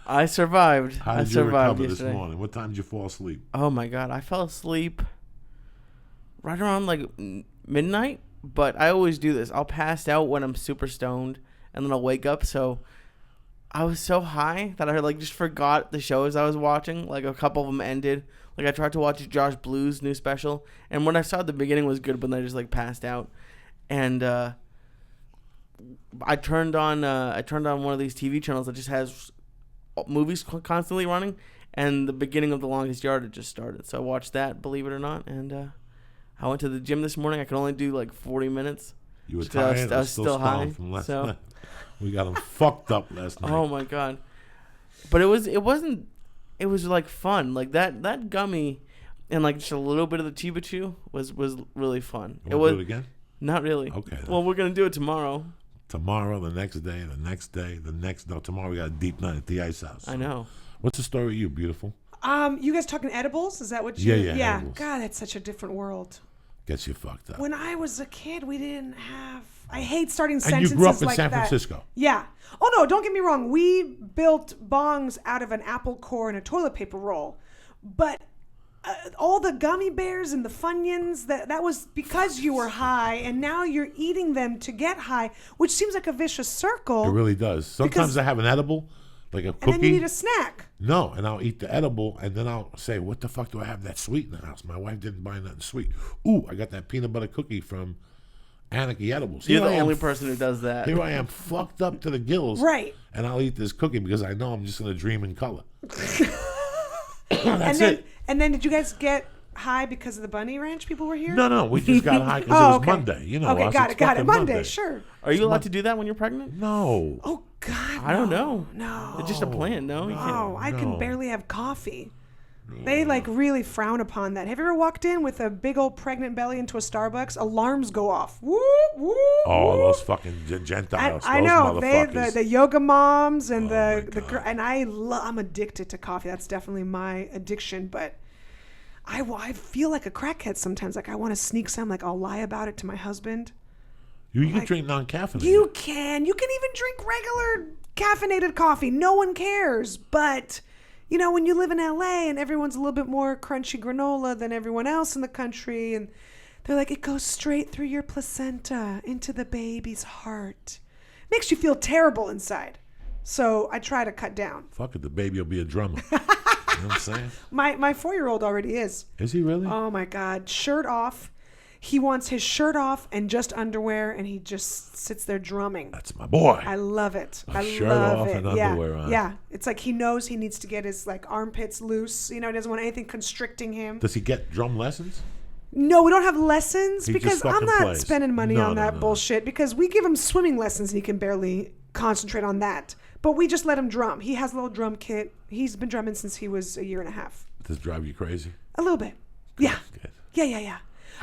I survived. How did you recover this morning? What time did you fall asleep? Oh my God, I fell asleep right around like midnight. But I always do this. I'll pass out when I'm super stoned, and then I'll wake up. So I was so high that I like just forgot the shows I was watching. Like a couple of them ended. Like I tried to watch Josh Blue's new special, and when I saw the beginning was good, but then I just like passed out. And I turned on one of these TV channels that just has movies constantly running, and the beginning of The Longest Yard had just started. So I watched that, believe it or not, and I went to the gym this morning. I could only do like 40 minutes. You were tired? I was still high from last so. night. We got them fucked up last night. Oh my God. But it was like fun. Like that gummy and like just a little bit of the Chiba Chew was really fun. You want to do it again? Not really. Okay. Well, we're going to do it tomorrow. Tomorrow, the next day, tomorrow we got a deep night at the Ice House. I know. What's the story with you, beautiful? You guys talking edibles? Is that what you... Yeah. Edibles. God, that's such a different world. Gets you fucked up. When I was a kid, we didn't have... I hate starting sentences like that. And you grew up in San Francisco. Yeah. Oh, no, don't get me wrong. We built bongs out of an apple core and a toilet paper roll. But all the gummy bears and the Funyuns, that was because you were high, and now you're eating them to get high, which seems like a vicious circle. It really does. Sometimes I have an edible, like a cookie. And then you need a snack. No, and I'll eat the edible, and then I'll say, what the fuck do I have that sweet in the house? My wife didn't buy nothing sweet. Ooh, I got that peanut butter cookie from Anarchy Edibles. You're the only person who does that. Here I am, fucked up to the gills. Right. And I'll eat this cookie because I know I'm just going to dream in color. That's it. And then did you guys get high because of the Bunny Ranch people were here? No, we just got high because it was Monday. You know, okay, got it. Monday, sure. Are you allowed to do that when you're pregnant? No. Oh, God, I don't know. No. It's just a plan, no? I can barely have coffee. They like really frown upon that. Have you ever walked in with a big old pregnant belly into a Starbucks? Alarms go off. Whoop, whoop, oh, whoop. Those fucking Gentiles. I know. The yoga moms and the and I'm addicted to coffee. That's definitely my addiction. But I feel like a crackhead sometimes. Like I want to sneak some. Like I'll lie about it to my husband. You can drink non-caffeinated. You can even drink regular caffeinated coffee. No one cares. But you know, when you live in LA and everyone's a little bit more crunchy granola than everyone else in the country, and they're like, it goes straight through your placenta into the baby's heart. Makes you feel terrible inside. So I try to cut down. Fuck it, the baby will be a drummer. You know what I'm saying? My 4-year-old already is. Is he really? Oh my God. Shirt off. He wants his shirt off and just underwear, and he just sits there drumming. That's my boy. I love it. Shirt off and underwear on. Yeah. It's like he knows he needs to get his like armpits loose. You know, he doesn't want anything constricting him. Does he get drum lessons? No, we don't have lessons He because just I'm fucking not plays. spending money on that bullshit because we give him swimming lessons and he can barely concentrate on that. But we just let him drum. He has a little drum kit. He's been drumming since he was a year and a half. Does it drive you crazy? A little bit. Yeah. Good. Yeah.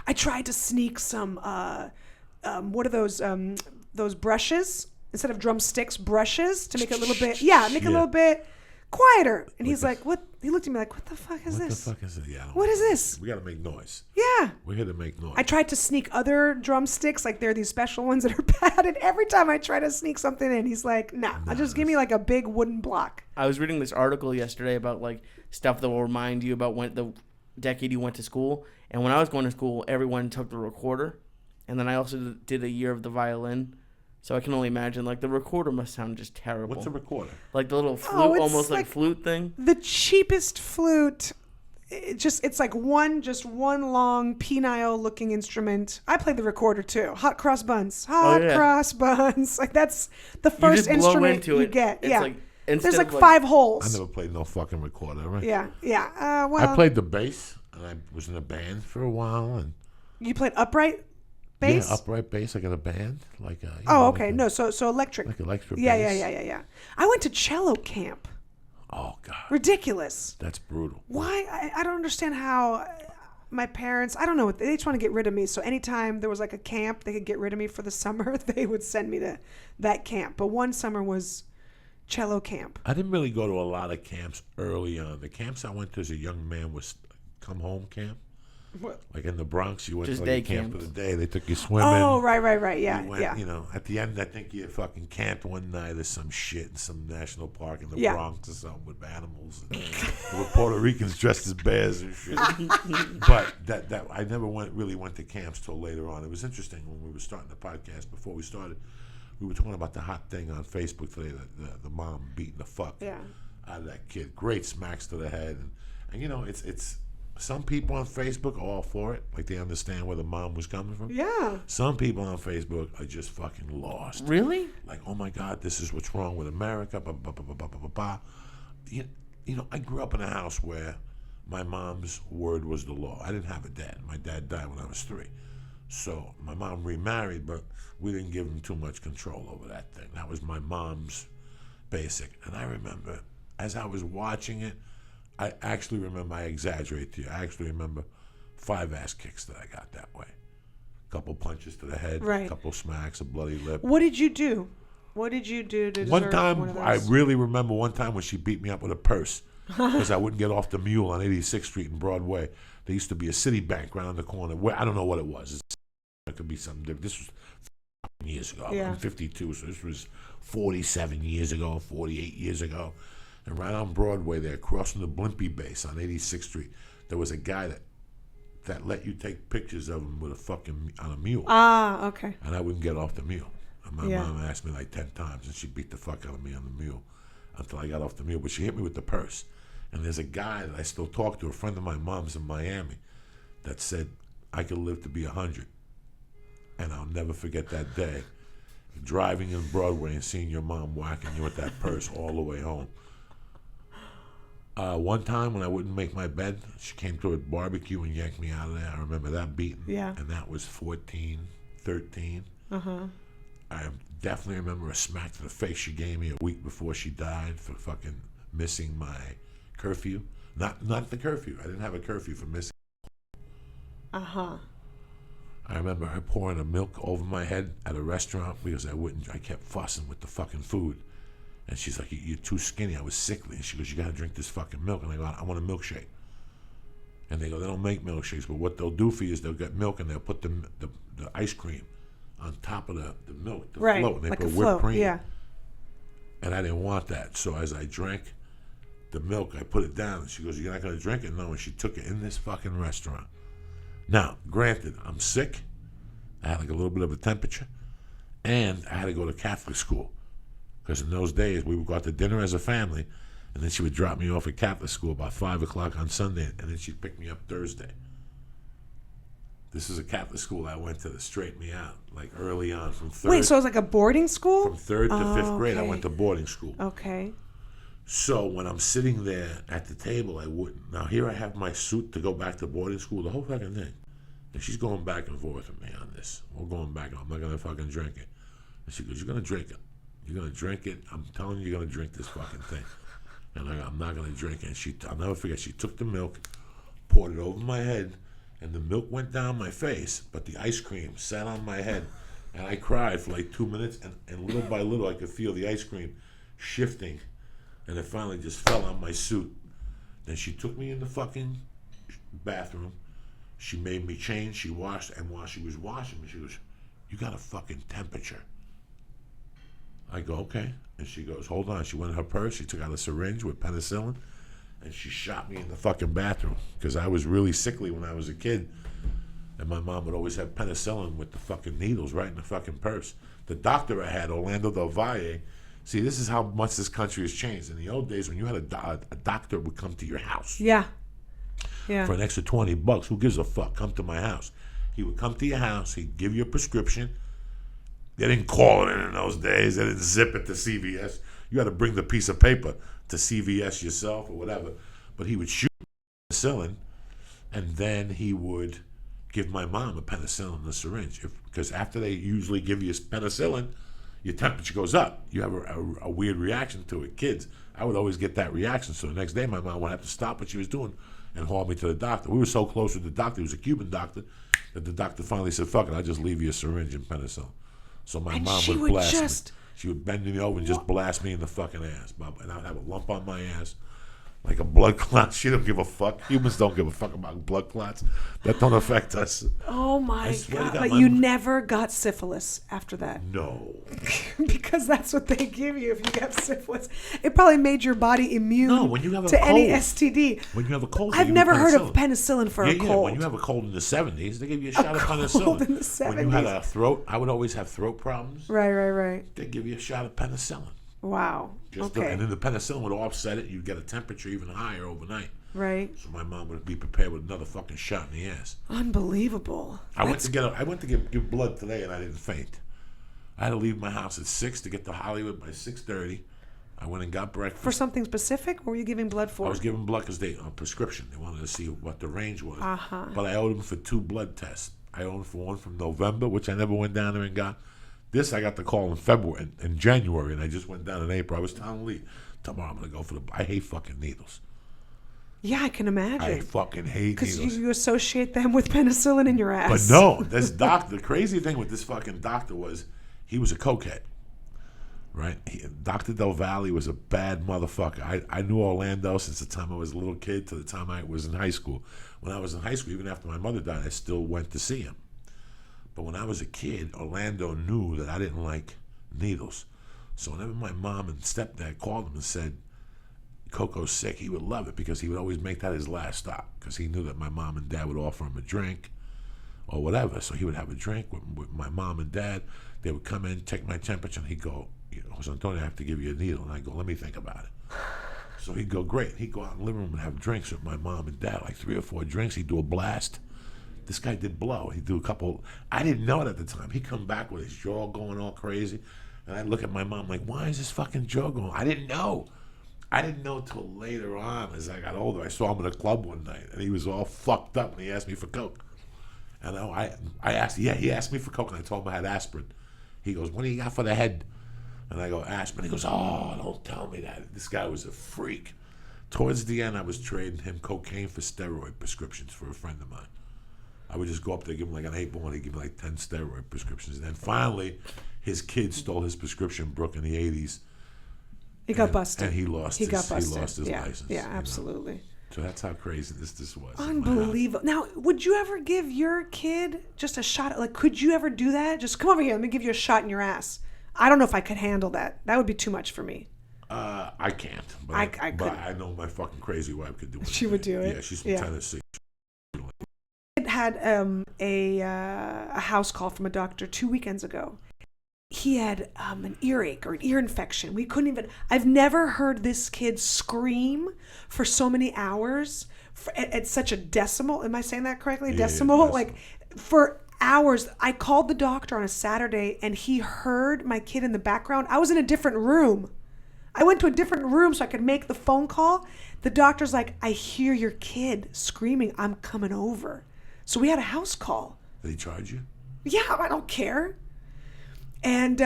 I tried to sneak some, what are those brushes? Instead of drumsticks, brushes to make it a little bit, a little bit quieter. And he's like, what? He looked at me like, what the fuck is this? What the fuck is it? Yeah. What is this? We got to make noise. Yeah. We're here to make noise. I tried to sneak other drumsticks, like they're these special ones that are padded. Every time I try to sneak something in, he's like, nah, just give me like a big wooden block. I was reading this article yesterday about like stuff that will remind you about when the decade you went to school. And when I was going to school, everyone took the recorder. And then I also did a year of the violin. So I can only imagine, like, the recorder must sound just terrible. What's a recorder? Like the little flute, almost like flute thing. The cheapest flute. It's like one long penile looking instrument. I played the recorder too. Hot cross buns. Cross buns. Like that's the first instrument you get. It's like there's like 5 holes. I never played no fucking recorder, right? Yeah. Well, I played the bass, and I was in a band for a while, and you played upright bass. Yeah, upright bass. I got a band, like. Okay. No, so electric. Like electric bass. Yeah. I went to cello camp. Oh God. Ridiculous. That's brutal. Why? I don't understand how my parents, I don't know, they just want to get rid of me. So anytime there was like a camp, they could get rid of me for the summer, they would send me to that camp. But one summer was cello camp. I didn't really go to a lot of camps early on. The camps I went to as a young man was come home camp. What? Like in the Bronx, you went Just to like a day camp camps. for the day. They took you swimming. Oh, right. Yeah, You went, yeah. You know, at the end, I think you fucking camped one night or some shit in some national park in the Yeah. Bronx or something with animals. And with Puerto Ricans dressed as bears and shit. But that I never really went to camps till later on. It was interesting when we were starting the podcast. Before we started, we were talking about the hot thing on Facebook today, the mom beating the fuck out of that kid. Great smacks to the head. And you know, it's some people on Facebook are all for it. Like they understand where the mom was coming from. Yeah. Some people on Facebook are just fucking lost. Really? Like, oh my God, this is what's wrong with America. Bah, bah, bah, bah, bah, bah, bah, bah. You know, I grew up in a house where my mom's word was the law. I didn't have a dad. My dad died when I was 3. So my mom remarried, but we didn't give him too much control over that thing. That was my mom's basic. And I remember, as I was watching it, I actually remember, I exaggerate to you, I actually remember 5 ass kicks that I got that way. A couple punches to the head, Right. a couple smacks, a bloody lip. What did you do? What did you do to deserve One time, one of I those? really remember one time when she beat me up with a purse because I wouldn't get off the mule on 86th Street in Broadway. There used to be a Citibank around the corner. Where I don't know what it was. It could be something different. This was years ago. Yeah. I'm 52, so this was 47 years ago, 48 years ago. And right on Broadway there, across from the Blimpie base on 86th Street, there was a guy that let you take pictures of him with on a mule. Ah, okay. And I wouldn't get off the mule. And my Yeah. mom asked me like 10 times, and she beat the fuck out of me on the mule until I got off the mule. But she hit me with the purse. And there's a guy that I still talk to, a friend of my mom's in Miami, that said, I could live to be 100. And I'll never forget that day, driving in Broadway and seeing your mom whacking you with that purse all the way home. One time when I wouldn't make my bed, she came to a barbecue and yanked me out of there. I remember that beating. Yeah. And that was 14, 13. Uh-huh. I definitely remember a smack to the face she gave me a week before she died for fucking missing my curfew. Not the curfew. I didn't have a curfew for missing. Uh-huh. I remember her pouring a milk over my head at a restaurant because I kept fussing with the fucking food. And she's like, you're too skinny. I was sickly. And she goes, you got to drink this fucking milk. And I go, I want a milkshake. And they go, they don't make milkshakes, but what they'll do for you is they'll get milk and they'll put the ice cream on top of the milk, the Right. float, and they Like put a whipped float. cream. Yeah. And I didn't want that. So as I drank the milk, I put it down. And she goes, you're not going to drink it? No. And she took it in this fucking restaurant. Now, granted, I'm sick. I had like a little bit of a temperature. And I had to go to Catholic school. Because in those days, we would go out to dinner as a family. And then she would drop me off at Catholic school about 5 o'clock on Sunday. And then she'd pick me up Thursday. This is a Catholic school I went to that straightened me out, like early on from third. Wait, so it was like a boarding school? From 3rd to 5th grade, I okay. went to boarding school. Okay. So when I'm sitting there at the table, I wouldn't. Now here I have my suit to go back to boarding school, the whole fucking thing. And she's going back and forth with me on this. We're going back. I'm not going to fucking drink it. And she goes, you're going to drink it. You're going to drink it. I'm telling you, you're going to drink this fucking thing. And I go, I'm not going to drink it. And I'll never forget, she took the milk, poured it over my head, and the milk went down my face, but the ice cream sat on my head. And I cried for like 2 minutes, and little by little, I could feel the ice cream shifting. And it finally just fell on my suit. Then she took me in the fucking bathroom. She made me change. She washed, and while she was washing me, she goes, you got a fucking temperature. I go, okay. And she goes, hold on. She went in her purse. She took out a syringe with penicillin, and she shot me in the fucking bathroom because I was really sickly when I was a kid. And my mom would always have penicillin with the fucking needles right in the fucking purse. The doctor I had, Orlando Del Valle, see, this is how much this country has changed. In the old days, when you had a doctor would come to your house. Yeah. Yeah. For an extra $20, who gives a fuck? Come to my house. He would come to your house. He'd give you a prescription. They didn't call it in those days. They didn't zip it to CVS. You had to bring the piece of paper to CVS yourself or whatever. But he would shoot penicillin, and then he would give my mom a penicillin in a syringe. Because after they usually give you penicillin, your temperature goes up. You have a weird reaction to it. Kids, I would always get that reaction. So the next day, my mom would have to stop what she was doing and haul me to the doctor. We were so close with the doctor, he was a Cuban doctor, that the doctor finally said, fuck it, I'll just leave you a syringe and penicillin. So my And mom she would would blast just- me. She would bend me over and just blast me in the fucking ass. And I'd have a lump on my ass. like a blood clot. She don't give a fuck. Humans don't give a fuck about blood clots. That don't affect us. Oh my swear to God. God, But my you m- never got syphilis after that. No. Because that's what they give you if you have syphilis. It probably made your body immune No, when you have a to any cold. STD. When you have a cold, they I've give you never heard of penicillin. penicillin for a Yeah, cold. when you have a cold in the 70s, they give you a shot of penicillin. cold in the When you had 70s. a throat, I would always have throat problems. Right. They give you a shot of penicillin. Wow. Okay. And then the penicillin would offset it. You'd get a temperature even higher overnight. Right. So my mom would be prepared with another fucking shot in the ass. Unbelievable. I went to give blood today, and I didn't faint. I had to leave my house at 6 to get to Hollywood by 6:30. I went and got breakfast. For something specific? What were you giving blood for? I was giving blood because they on prescription. They wanted to see what the range was. Uh-huh. But I owed them for 2 blood tests. I owed them for one from November, which I never went down there and got. This I got the call in February, in January, and I just went down in April. I was telling Lee, tomorrow I'm gonna go for the. I hate fucking needles. Yeah, I can I imagine. fucking hate Because needles. you associate them with penicillin in your ass. But no, this doctor. The crazy thing with this fucking doctor was he was a cokehead. Right? Dr. Del Valle was a bad motherfucker. I knew Orlando since the time I was a little kid to the time I was in high school. When I was in high school, even after my mother died, I still went to see him. But when I was a kid, Orlando knew that I didn't like needles. So whenever my mom and stepdad called him and said, Coco's sick, he would love it because he would always make that his last stop because he knew that my mom and dad would offer him a drink or whatever. So he would have a drink with my mom and dad. They would come in, take my temperature, and he'd go, Jose Antonio, I have to give you a needle. And I'd go, let me think about it. So he'd go, great. He'd go out in the living room and have drinks with my mom and dad, like 3 or 4 drinks. He'd do a blast. This guy did blow. He'd do a couple. I didn't know it at the time. He'd come back with his jaw going all crazy. And I'd look at my mom like, why is this fucking jaw going? I didn't know. I didn't know till later on as I got older. I saw him in a club one night, and he was all fucked up, and he asked me for Coke. And I asked, he asked me for Coke, and I told him I had aspirin. He goes, what do you got for the head? And I go, aspirin. He goes, oh, don't tell me that. This guy was a freak. Towards the end, I was trading him cocaine for steroid prescriptions for a friend of mine. I would just go up there, give him like an 8-ball, and he'd give me like 10 steroid prescriptions. And then finally, his kid stole his prescription book in the 80s. He got busted. And he lost his license. Yeah, absolutely. So that's how crazy this was. Unbelievable. Now, would you ever give your kid just a shot? Like, could you ever do that? Just come over here. Let me give you a shot in your ass. I don't know if I could handle that. That would be too much for me. I can't. But I couldn't. But I know my fucking crazy wife could do it. She would do it? Yeah, she's from Tennessee. I had a house call from a doctor 2 weekends ago. He had an earache or an ear infection. We couldn't even. I've never heard this kid scream for so many hours at such a decimal. Am I saying that correctly? Yeah, decimal? yeah, like for hours. I called the doctor on a Saturday, and he heard my kid in the background. I was in a different room. I went to a different room so I could make the phone call. The doctor's like, I hear your kid screaming. I'm coming over. So we had a house call. Did he charge you? Yeah, I don't care. And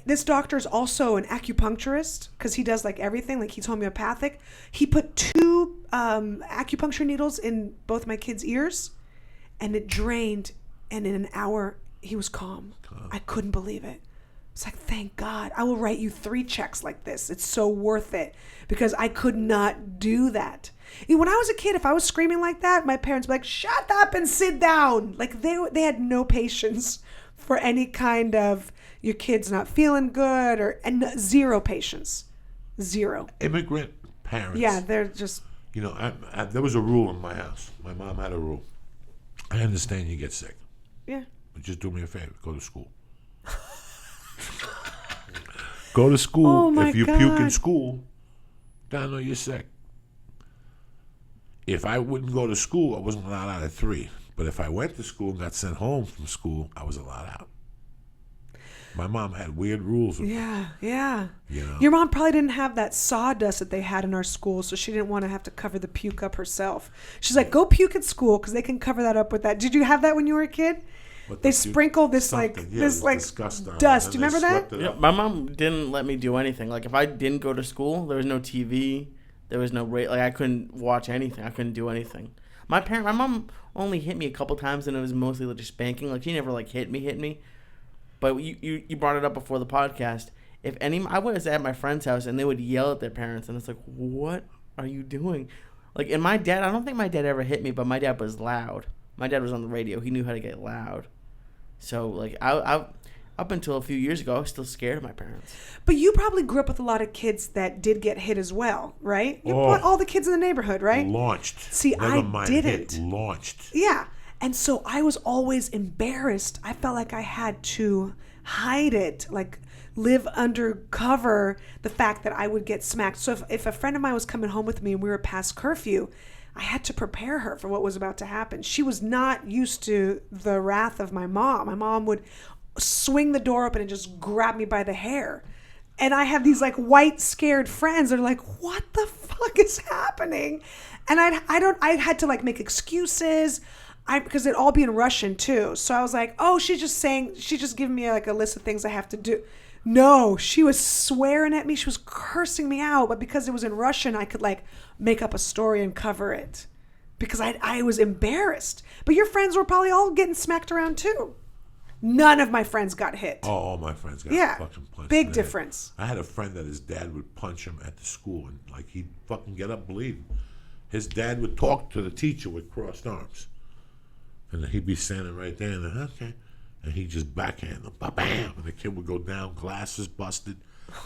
this doctor is also an acupuncturist because he does like everything. Like he's homeopathic. He put 2 acupuncture needles in both my kids' ears, and it drained. And in an hour, he was calm. I couldn't believe it. It's like, thank God. I will write you 3 checks like this. It's so worth it because I could not do that. When I was a kid, if I was screaming like that, my parents would be like, shut up and sit down. Like they had no patience for any kind of your kid's not feeling good and zero patience. Zero. Immigrant parents. Yeah, they're just. You know, there was a rule in my house. My mom had a rule. I understand you get sick. Yeah. But just do me a favor. Go to school. Go to school. Oh my if you God. puke in school, then I know you're sick. If I wouldn't go to school, I wasn't allowed out at 3. But if I went to school and got sent home from school, I was allowed out. My mom had weird rules with me. Yeah. You know? Your mom probably didn't have that sawdust that they had in our school, so she didn't want to have to cover the puke up herself. She's like, go puke at school because they can cover that up with that. Did you have that when you were a kid? They sprinkle this like disgust on it, dust. and Do you remember they that? swept it Yeah, up. my mom didn't let me do anything. Like if I didn't go to school, there was no TV, there was no like I couldn't watch anything. I couldn't do anything. My mom only hit me a couple times, and it was mostly just spanking. Like she never like hit me. But you brought it up before the podcast. I was at my friend's house and they would yell at their parents, and it's like, what are you doing? Like, and my dad, I don't think my dad ever hit me, but my dad was loud. My dad was on the radio. He knew how to get loud. So, like, I up until a few years ago, I was still scared of my parents. But you probably grew up with a lot of kids that did get hit as well, right? You brought all the kids in the neighborhood, right? Launched. See, Never I mind didn't. Hit, launched. Yeah. And so I was always embarrassed. I felt like I had to hide it, like live undercover the fact that I would get smacked. So if a friend of mine was coming home with me and we were past curfew, I had to prepare her for what was about to happen. She was not used to the wrath of my mom. My mom would swing the door open and just grab me by the hair. And I have these like white scared friends. They're like, what the fuck is happening? And I had to like make excuses. Because it'd all be in Russian too. So I was like, oh, she's just giving me like a list of things I have to do. No, she was swearing at me. She was cursing me out. But because it was in Russian, I could like make up a story and cover it. Because I was embarrassed. But your friends were probably all getting smacked around too. None of my friends got hit. Oh, all my friends got fucking punched. Big difference. I had a friend that his dad would punch him at the school and like he'd fucking get up bleeding. His dad would talk to the teacher with crossed arms. And he'd be standing right there and then, okay. And he'd just backhand him. Bam! And the kid would go down, glasses busted.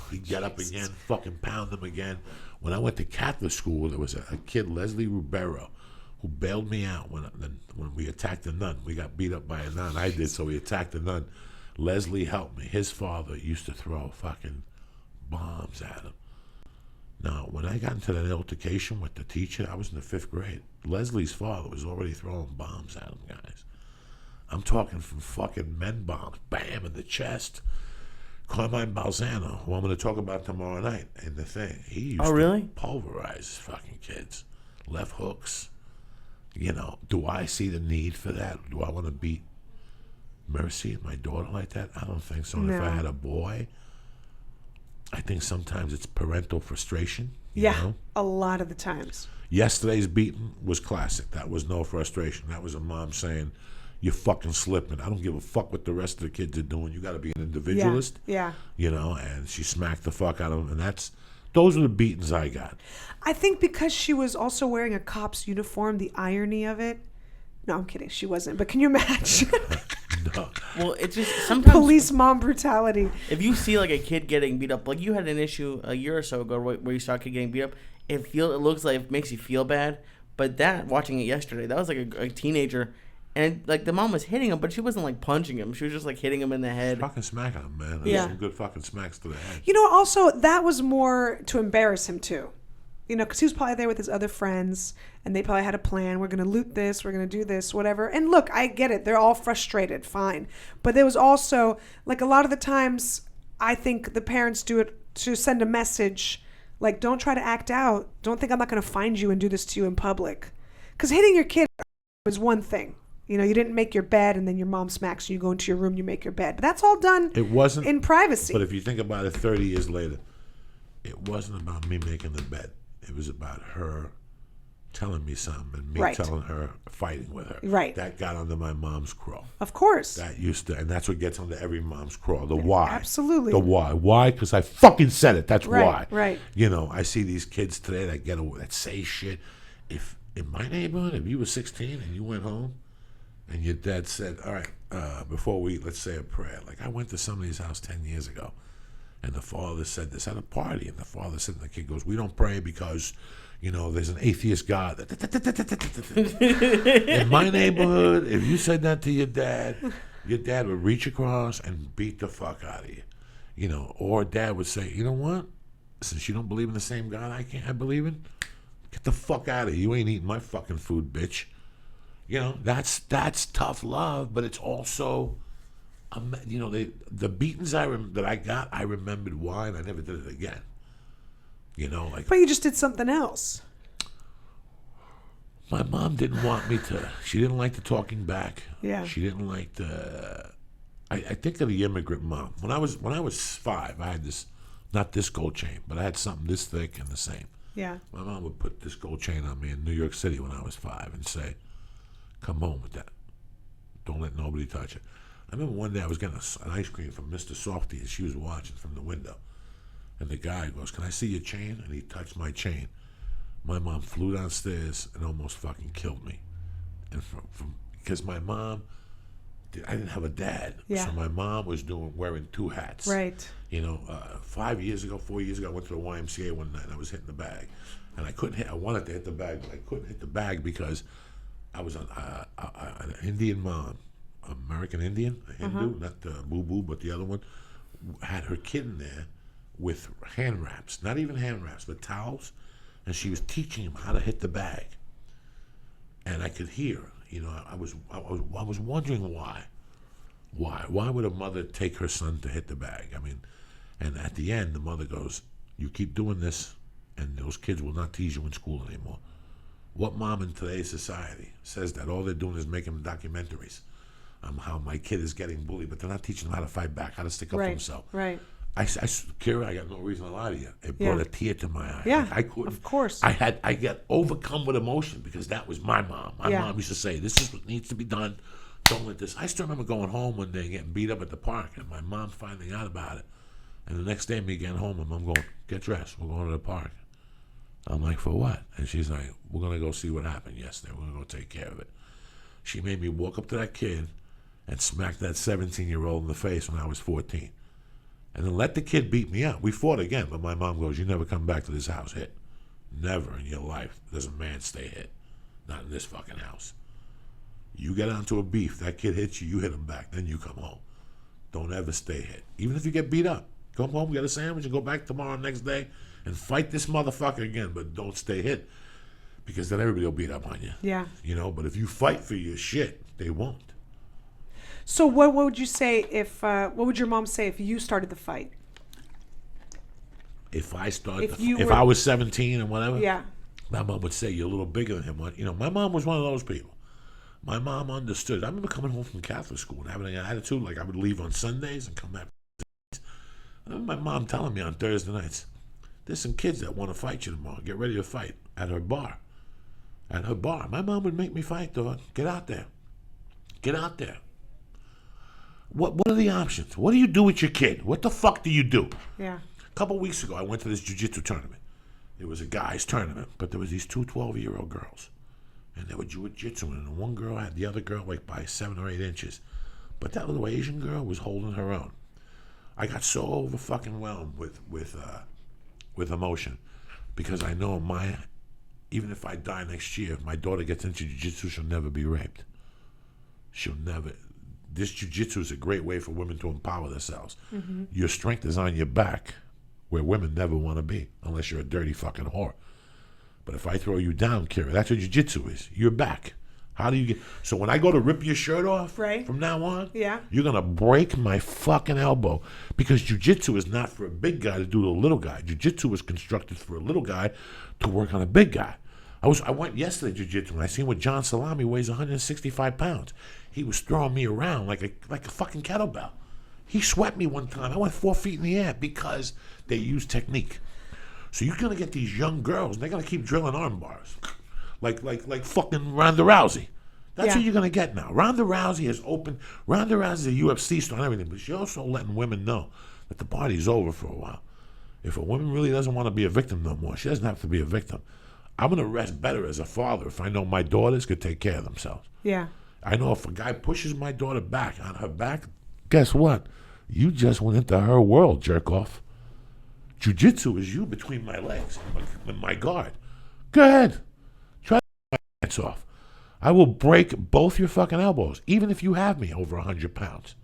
He'd get up again, fucking pound him again. When I went to Catholic school, there was a kid, Leslie Rubero, who bailed me out when we attacked a nun. We got beat up by a nun. I did, so we attacked a nun. Leslie helped me. His father used to throw fucking bombs at him. Now, when I got into that altercation with the teacher, I was in the 5th grade. Leslie's father was already throwing bombs at him, guys. I'm talking from fucking men bombs, bam, in the chest. Carmine Balzano, who I'm going to talk about tomorrow night in the thing, he used to pulverize fucking kids. Left hooks. You know, do I see the need for that? Do I want to beat Mercy, my daughter, like that? I don't think so. And if I had a boy, I think sometimes it's parental frustration. You know? A lot of the times. Yesterday's beating was classic. That was no frustration. That was a mom saying, you're fucking slipping. I don't give a fuck what the rest of the kids are doing. You got to be an individualist. Yeah. You know, and she smacked the fuck out of him. And those are the beatings I got. I think because she was also wearing a cop's uniform, the irony of it. No, I'm kidding. She wasn't. But can you imagine? No. Well, it's just sometimes police mom brutality. If you see like a kid getting beat up, like you had an issue a year or so ago where you saw a kid getting beat up, it looks like it makes you feel bad. But watching it yesterday, that was like a teenager, and like the mom was hitting him, but she wasn't like punching him. She was just like hitting him in the head. Fucking smacking him, man. Yeah. Some good fucking smacks to the head. You know, also that was more to embarrass him too. You know, because he was probably there with his other friends, and they probably had a plan. We're going to loot this. We're going to do this, whatever. And look, I get it. They're all frustrated. Fine. But there was also, like a lot of the times, I think the parents do it to send a message, like, don't try to act out. Don't think I'm not going to find you and do this to you in public. Because hitting your kid is one thing. You know, you didn't make your bed, and then your mom smacks you. You go into your room, you make your bed. But that's all done in privacy. But if you think about it 30 years later, it wasn't about me making the bed. It was about her telling me something and me telling her, fighting with her. Right. That got under my mom's craw. Of course. That used to, and that's what gets under every mom's craw. The why. Absolutely. The why. Why? Because I fucking said it. That's why. Right. You know, I see these kids today that say shit. If in my neighborhood, if you were 16 and you went home and your dad said, all right, before let's say a prayer. Like I went to somebody's house 10 years ago. And the father said this at a party. And the father said, and the kid goes, we don't pray because, you know, there's an atheist God. In my neighborhood, if you said that to your dad would reach across and beat the fuck out of you. You know, or dad would say, you know what? Since you don't believe in the same God I believe in, get the fuck out of here. You ain't eating my fucking food, bitch. You know, that's tough love, but it's also... you know, the beatings that I got, I remembered why, and I never did it again. You know, like. But you just did something else. My mom didn't want me to. She didn't like the talking back. Yeah. She didn't like the. I think of the immigrant mom. When I was 5, I had this, not this gold chain, but I had something this thick and the same. Yeah. My mom would put this gold chain on me in New York City when I was 5 and say, "Come home with that. Don't let nobody touch it." I remember one day I was getting an ice cream from Mr. Softy, and she was watching from the window. And the guy goes, "Can I see your chain?" And he touched my chain. My mom flew downstairs and almost fucking killed me. And because my mom, I didn't have a dad. Yeah. So my mom was wearing two hats. Right. 4 years ago, I went to the YMCA one night and I was hitting the bag. And I wanted to hit the bag, but I couldn't hit the bag because I was an Indian mom, American Indian, a Hindu, not the boo-boo, but the other one, had her kid in there with hand wraps, not even hand wraps, but towels, and she was teaching him how to hit the bag. And I could hear, I was wondering why. Why would a mother take her son to hit the bag? I mean, and at the end, the mother goes, "You keep doing this, and those kids will not tease you in school anymore." What mom in today's society says that all they're doing is making documentaries on how my kid is getting bullied, but they're not teaching him how to fight back, how to stick up for himself? Right. Kira, I got no reason to lie to you. It brought a tear to my eye. Yeah, I couldn't. of course. I got overcome with emotion because that was my mom. My mom used to say, "This is what needs to be done. Don't let this." I still remember going home one day getting beat up at the park, and my mom finding out about it. And the next day, me getting home, and mom going, "Get dressed. We're going to the park." I'm like, "For what?" And she's like, "We're going to go see what happened yesterday. We're going to go take care of it." She made me walk up to that kid and smack that 17-year-old in the face when I was 14. And then let the kid beat me up. We fought again, but my mom goes, "You never come back to this house hit. Never in your life does a man stay hit. Not in this fucking house. You get onto a beef, that kid hits you, you hit him back, then you come home. Don't ever stay hit. Even if you get beat up. Come home, get a sandwich, and go back tomorrow, next day, and fight this motherfucker again, but don't stay hit. Because then everybody will beat up on you." Yeah. But if you fight for your shit, they won't. So what would you say what would your mom say if you started the fight? If I If I was 17 and whatever, Yeah. my mom would say, "You're a little bigger than him." My mom was one of those people. My mom understood. I remember coming home from Catholic school and having an attitude like I would leave on Sundays and come back. I remember my mom telling me on Thursday nights, "There's some kids that want to fight you tomorrow. Get ready to fight," at her bar. At her bar. My mom would make me fight, dog. Get out there. Get out there. What are the options? What do you do with your kid? What the fuck do you do? Yeah. A couple weeks ago, I went to this jiu-jitsu tournament. It was a guys' tournament, but there was these two 12-year-old girls. And they were jiu-jitsu, and one girl had the other girl like by 7 or 8 inches. But that little Asian girl was holding her own. I got so over-fucking-whelmed with emotion because I know even if I die next year, if my daughter gets into jiu-jitsu, she'll never be raped. She'll never. This jiu-jitsu is a great way for women to empower themselves. Mm-hmm. Your strength is on your back, where women never want to be, unless you're a dirty fucking whore. But if I throw you down, Kira, that's what jiu-jitsu is. You're back. How do you get... So when I go to rip your shirt off from now on, you're going to break my fucking elbow. Because jiu-jitsu is not for a big guy to do to a little guy. Jiu-jitsu was constructed for a little guy to work on a big guy. I went yesterday to jiu-jitsu and I seen what John Salami weighs 165 pounds. He was throwing me around like a fucking kettlebell. He swept me one time. I went 4 feet in the air because they use technique. So you're going to get these young girls, and they're going to keep drilling arm bars. Like fucking Ronda Rousey. That's what you're going to get now. Ronda Rousey is open. Ronda Rousey is a UFC star and everything, but she's also letting women know that the party's over for a while. If a woman really doesn't want to be a victim no more, she doesn't have to be a victim. I'm going to rest better as a father if I know my daughters could take care of themselves. Yeah. I know if a guy pushes my daughter back on her back, guess what? You just went into her world, jerk off. Jiu-jitsu is you between my legs and my guard. Go ahead. Try to get my hands off. I will break both your fucking elbows, even if you have me over 100 pounds.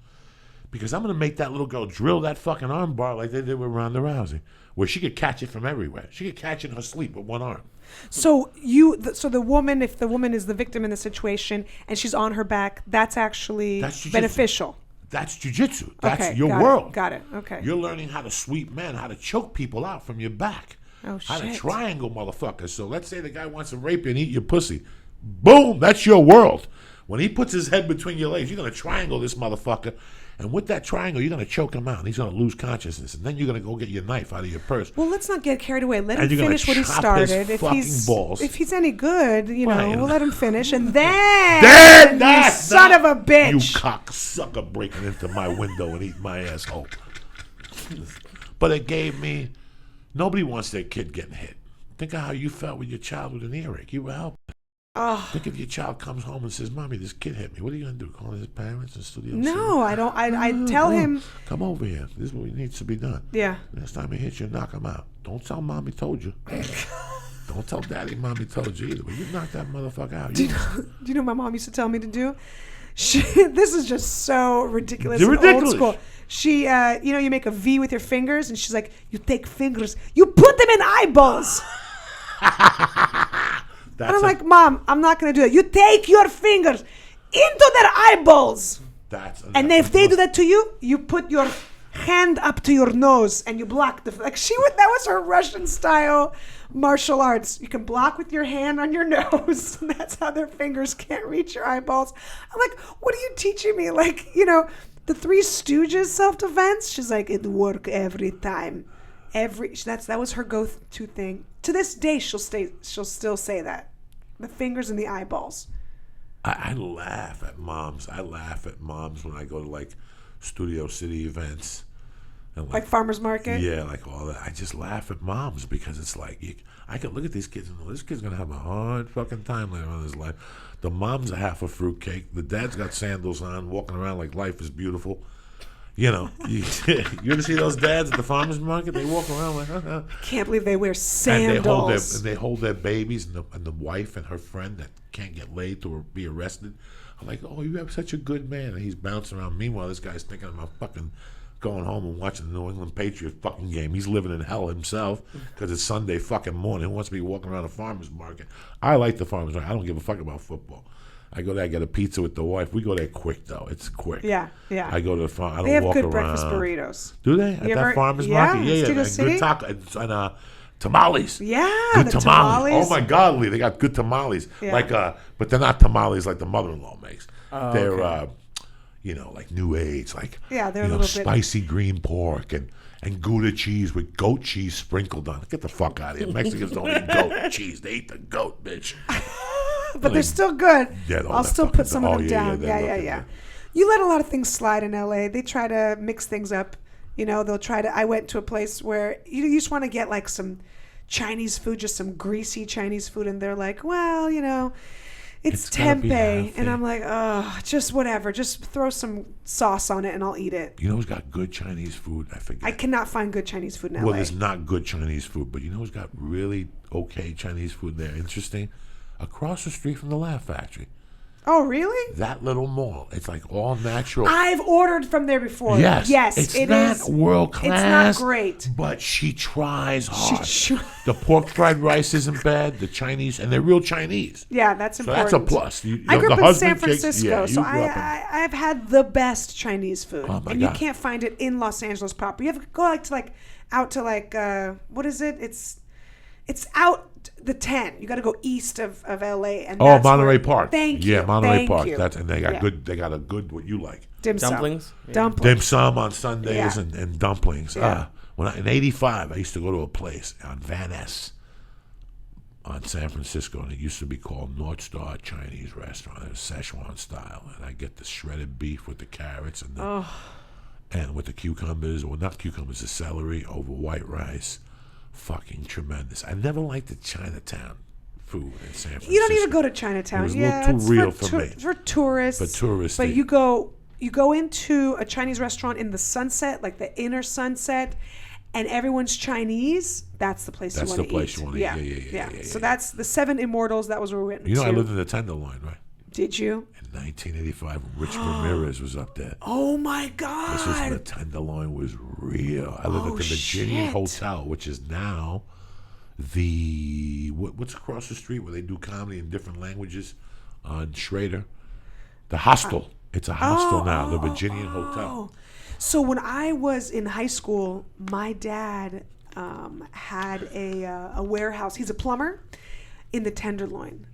Because I'm going to make that little girl drill that fucking arm bar like they did with Ronda Rousey, where she could catch it from everywhere. She could catch it in her sleep with one arm. So the woman, if the woman is the victim in the situation and she's on her back, that's actually beneficial. That's jiu-jitsu. That's your got world. Got it. Okay. You're learning how to sweep men, how to choke people out from your back. Oh, how shit. to triangle motherfuckers. So let's say the guy wants to rape you and eat your pussy. Boom, that's your world. When he puts his head between your legs, you're going to triangle this motherfucker. And with that triangle, you're going to choke him out. And he's going to lose consciousness. And then you're going to go get your knife out of your purse. Well, let's not get carried away. Let him And you're gonna finish what he chop started. his balls. If he's any good, Fine. we'll let him finish. And then you son of a bitch. You cocksucker breaking into my window and eating my asshole. But it gave me... Nobody wants their kid getting hit. Think of how you felt with your child with an earache. You were helpless. Oh. Think if your child comes home and says, "Mommy, this kid hit me." What are you gonna do? Call his parents and studio? No, I don't. I tell him. Come over here. This is what needs to be done. Yeah. Next time he hits you, knock him out. Don't tell Mommy told you. Don't tell Daddy Mommy told you either. But you knock that motherfucker out. Do you know what my mom used to tell me to do? This is just so ridiculous. And old school. She, you make a V with your fingers, and she's like, you take fingers, you put them in eyeballs. And I'm like, Mom, I'm not going to do that. You take your fingers into their eyeballs. And if they do that to you, you put your hand up to your nose and you block that was her Russian style martial arts. You can block with your hand on your nose. And that's how their fingers can't reach your eyeballs. I'm like, what are you teaching me? Like, the Three Stooges self-defense. She's like, it work every time. That was her go-to thing. To this day, she'll still say that. The fingers and the eyeballs. I laugh at moms. I laugh at moms when I go to like Studio City events. And like farmers market? Yeah, like all that. I just laugh at moms because it's like, I can look at these kids and know this kid's going to have a hard fucking time later on in his life. The mom's a half a fruitcake. The dad's got sandals on, walking around like life is beautiful. You ever see those dads at the farmers market? They walk around like, I can't believe they wear sandals. And they hold their babies and the wife and her friend that can't get laid to be arrested. I'm like, oh, you have such a good man. And he's bouncing around. Meanwhile, this guy's thinking about fucking going home and watching the New England Patriots fucking game. He's living in hell himself because it's Sunday fucking morning. He wants to be walking around the farmers market. I like the farmers market. I don't give a fuck about football. I go there, I get a pizza with the wife. We go there quick, though. It's quick. Yeah. I go to the farm. I don't they have walk good around. Breakfast burritos. Do they? At that farmer's market? Yeah. Studio City? Good taco. And tamales. Yeah, good the tamales. Oh, my God, Lee. They got good tamales. Yeah. But they're not tamales like the mother-in-law makes. Oh, they're, okay. Like New Age. Like, they're a little bit spicy green pork and Gouda cheese with goat cheese sprinkled on it. Get the fuck out of here. Mexicans don't eat goat cheese. They eat the goat, bitch. But they're still good. Yeah, I'll still put some of them down. Yeah. You let a lot of things slide in LA. They try to mix things up. They'll try to. I went to a place where you just want to get like some Chinese food, just some greasy Chinese food, and they're like, well, it's tempeh, and I'm like, oh, just whatever. Just throw some sauce on it, and I'll eat it. You know who's got good Chinese food? I forget. I cannot find good Chinese food in LA. Well, there's not good Chinese food, but you know who's got really okay Chinese food there? Interesting. Across the street from the Laugh Factory. Oh, really? That little mall. It's like all natural. I've ordered from there before. Yes, it's not world class. It's not great. But she tries hard. The pork fried rice isn't bad. The Chinese, and they're real Chinese. Yeah, that's important. So that's a plus. I grew up in San Francisco, so I've had the best Chinese food. Oh my God. You can't find it in Los Angeles proper. You have to go out to what is it? It's out the 10. You got to go east of LA, and that's Monterey Park. Thank you. Yeah, Monterey Park. You. And they got good. They got a good what you like. Dim sum. Dumplings. Yeah. Dumplings. Dim sum on Sundays and dumplings. Yeah. In '85, I used to go to a place on Van Ness on San Francisco, and it used to be called North Star Chinese Restaurant. It was Szechuan style, and I get the shredded beef with the carrots and with the cucumbers, or not cucumbers, the celery over white rice. Fucking tremendous. I never liked the Chinatown food in San Francisco. You don't even go to Chinatown. It was a little too real for me. For tourists. For tourists. But you go into a Chinese restaurant in the Sunset, like the inner Sunset, and everyone's Chinese. That's the place you want to eat. That's the place you want to eat. Yeah. So that's the Seven Immortals. That was where we went to. I lived in the Tenderloin, right? Did you? In 1985, Rich Ramirez was up there. Oh, my God. This was when the Tenderloin was real. I lived at the Virginian Hotel, which is now the... What's across the street where they do comedy in different languages on Schrader? The Hostel. It's a hostel now, the Virginian Hotel. So when I was in high school, my dad had a warehouse. He's a plumber in the Tenderloin.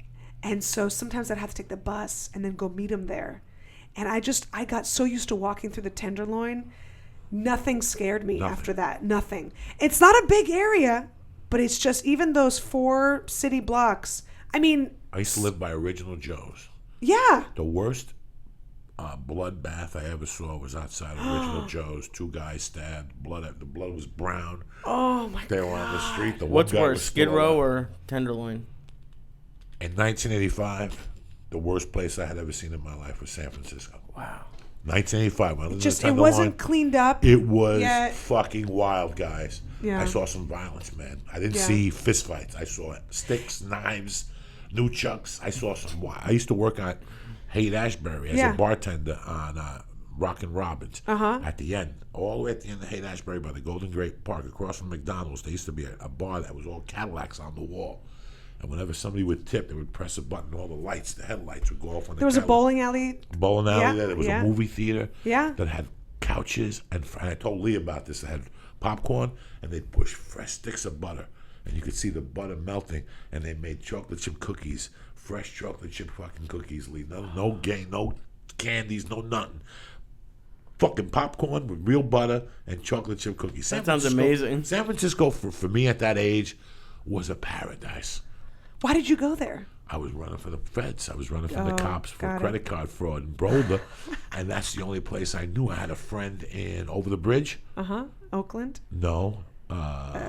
And so sometimes I'd have to take the bus and then go meet him there. And I got so used to walking through the Tenderloin, nothing scared me after that. Nothing. It's not a big area, but it's just even those 4 city blocks. I mean... I used to live by Original Joe's. Yeah. The worst bloodbath I ever saw was outside Original Joe's. 2 guys stabbed. The blood was brown. Oh my They were on the street. The one What's guy worse, was Skid still Row alive. or Tenderloin? In 1985, the worst place I had ever seen in my life was San Francisco. Wow. 1985. When I lived in It Tenderloin, wasn't cleaned up. It was yet. fucking wild, guys. Yeah. I saw some violence, man. I didn't Yeah. see fistfights. I saw sticks, knives, nunchucks. I saw some. I used to work at Haight-Ashbury as Yeah. a bartender on Rockin' Robins. Uh-huh. At the end, all the way at the end of Haight-Ashbury by the Golden Gate Park, across from McDonald's, there used to be a bar that was all Cadillacs on the wall. And whenever somebody would tip, they would press a button. All the lights, the headlights would go off on the There was a Cadillac. bowling alley. Bowling alley Yeah, there. There was yeah. a movie theater Yeah. that had couches. And I told Lee about this. They had popcorn, and they'd push fresh sticks of butter. And you could see the butter melting. And they made chocolate chip cookies, fresh chocolate chip fucking cookies, Lee. No candies, no nothing. Fucking popcorn with real butter and chocolate chip cookies. That sounds amazing. San Francisco, for me at that age, was a paradise. Why did you go there? I was running for the feds. I was running from the Oh, cops for got it. credit card fraud in Boulder. And that's the only place I knew. I had a friend in over the bridge. Oakland? No.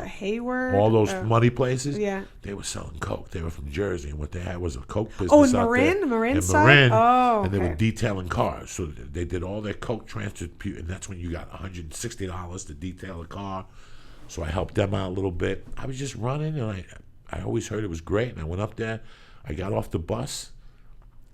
Hayward? All those money places. yeah. They were selling coke. They were from Jersey. And what they had was a coke business Oh, in out Marin? there. Marin In side? Marin. Oh, And they were okay. detailing cars. So they did all their coke transfer. And that's when you got $160 to detail a car. So I helped them out a little bit. I was just running, and I always heard it was great. And I went up there. I got off the bus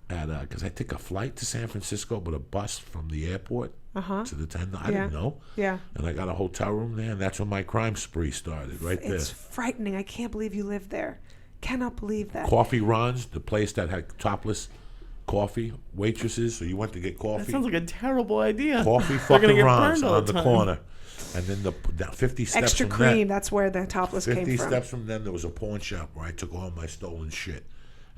because I took a flight to San Francisco, but a bus from the airport to the Tender. I didn't know. Yeah. And I got a hotel room there, and that's when my crime spree started, right there. It's frightening. I can't believe you lived there. Cannot believe that. Coffee Runs, the place that had topless coffee waitresses. So you went to get That coffee. sounds like a terrible idea. Coffee They're gonna fucking get runs burned all on the time. corner. And then the 50 steps Extra from cream. that. That's where the topless 50 came from. steps from them, there was a pawn shop where I took all my stolen shit.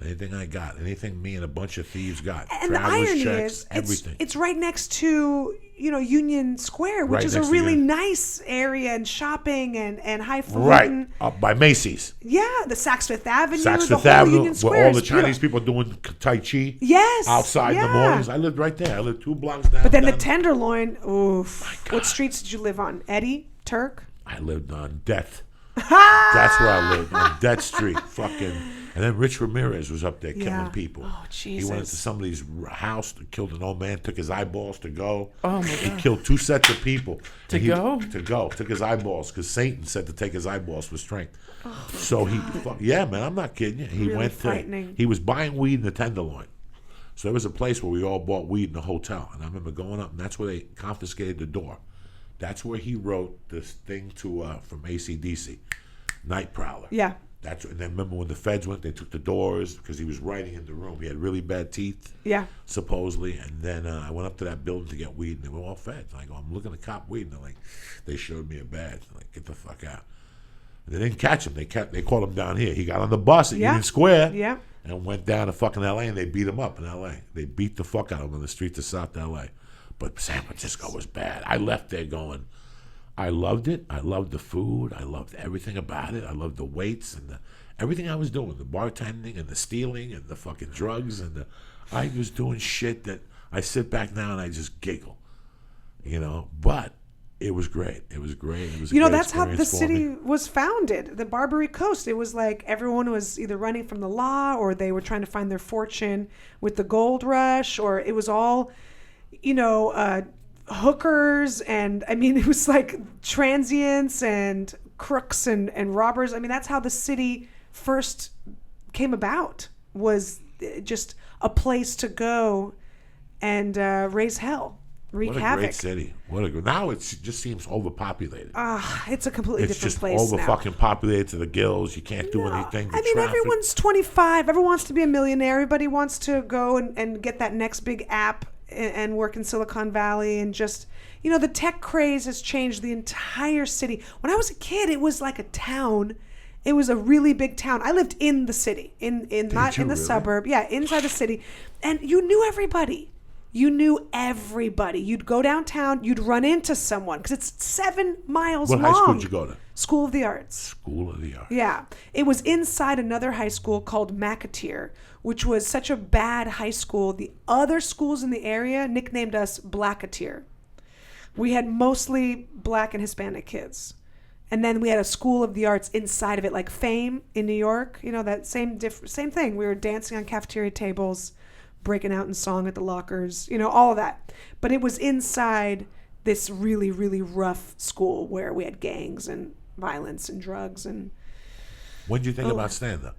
Anything I got, anything me and a bunch of thieves got. And the Traveler's irony checks, is, everything. it's right next to Union Square, which Right is a next to really Union. nice area and shopping and highfalutin. Right, up by Macy's. Yeah, the Saks Fifth Avenue, Saks the Fifth whole Avenue, Union Square. where all the is beautiful. Chinese people doing Tai Chi. Yes, Outside in the yeah. mornings. I lived right there. I lived 2 blocks down. But then the down- Tenderloin, oof. God. What streets did you live on? Eddie? Turk? I lived on Death. That's where I lived, on Death Street. Fucking. And then Rich Ramirez was up there killing Yeah. people. Oh, He went into Jesus. somebody's house, killed an old man, took his eyeballs to go. Oh, my He God. killed 2 sets of people. To And he- go? To go. Took his eyeballs, because Satan said to take his eyeballs for strength. So he, yeah, man, I'm not kidding you. He Really went frightening. he was buying weed in the Tenderloin. So there was a place where we all bought weed in a hotel. And I remember going up, and that's where they confiscated the door. That's where he wrote this thing to from AC/DC, Night Prowler. Yeah. And then remember when the feds went, they took the doors because he was writing in the room. He had really bad teeth, Yeah. supposedly. And then I went up to that building to get weed, and they were all feds. And I go, I'm looking to cop weed, and they're like, they showed me a badge. I'm like, get the fuck out. And they didn't catch him. They caught him down here. He got on the bus at Yeah. Union Square, Yeah. and went down to fucking L.A. and they beat him up in L.A. They beat the fuck out of him on the streets of South L.A. But San Francisco was bad. I left there going, I loved it. I loved the food. I loved everything about it. I loved the waits and everything I was doing, the bartending and the stealing and the fucking drugs I was doing shit that I sit back now and I just giggle, But it was great. It was great. It was a great That's how the experience for city me. was founded, the Barbary Coast. It was like everyone was either running from the law or they were trying to find their fortune with the gold rush, or it was all, hookers. And I mean, it was like transients and crooks and robbers. I mean, that's how the city first came about, was just a place to go and raise hell. Wreak What a havoc. great city. Now it just seems overpopulated. It's a completely It's different just place over now. fucking populated to the gills. You can't do anything. The I mean, traffic. everyone's 25. Everyone wants to be a millionaire. Everybody wants to go and get that next big app and work in Silicon Valley. And just, the tech craze has changed the entire city. When I was a kid, it was like a town. It was a really big town. I lived in the city, not you in the really? suburb. Yeah, inside the city. And you knew everybody. You knew everybody. You'd go downtown, you'd run into someone because it's 7 miles What long. high school did you go to? School of the Arts. School of the Arts. Yeah. It was inside another high school called McAteer, which was such a bad high school. The other schools in the area nicknamed us Blackateer. We had mostly black and Hispanic kids. And then we had a School of the Arts inside of it, like Fame in New York. You know, that same thing. We were dancing on cafeteria tables, breaking out in song at the lockers, you know, all of that. But it was inside this really, really rough school where we had gangs and violence and drugs. And When did you think about stand-up?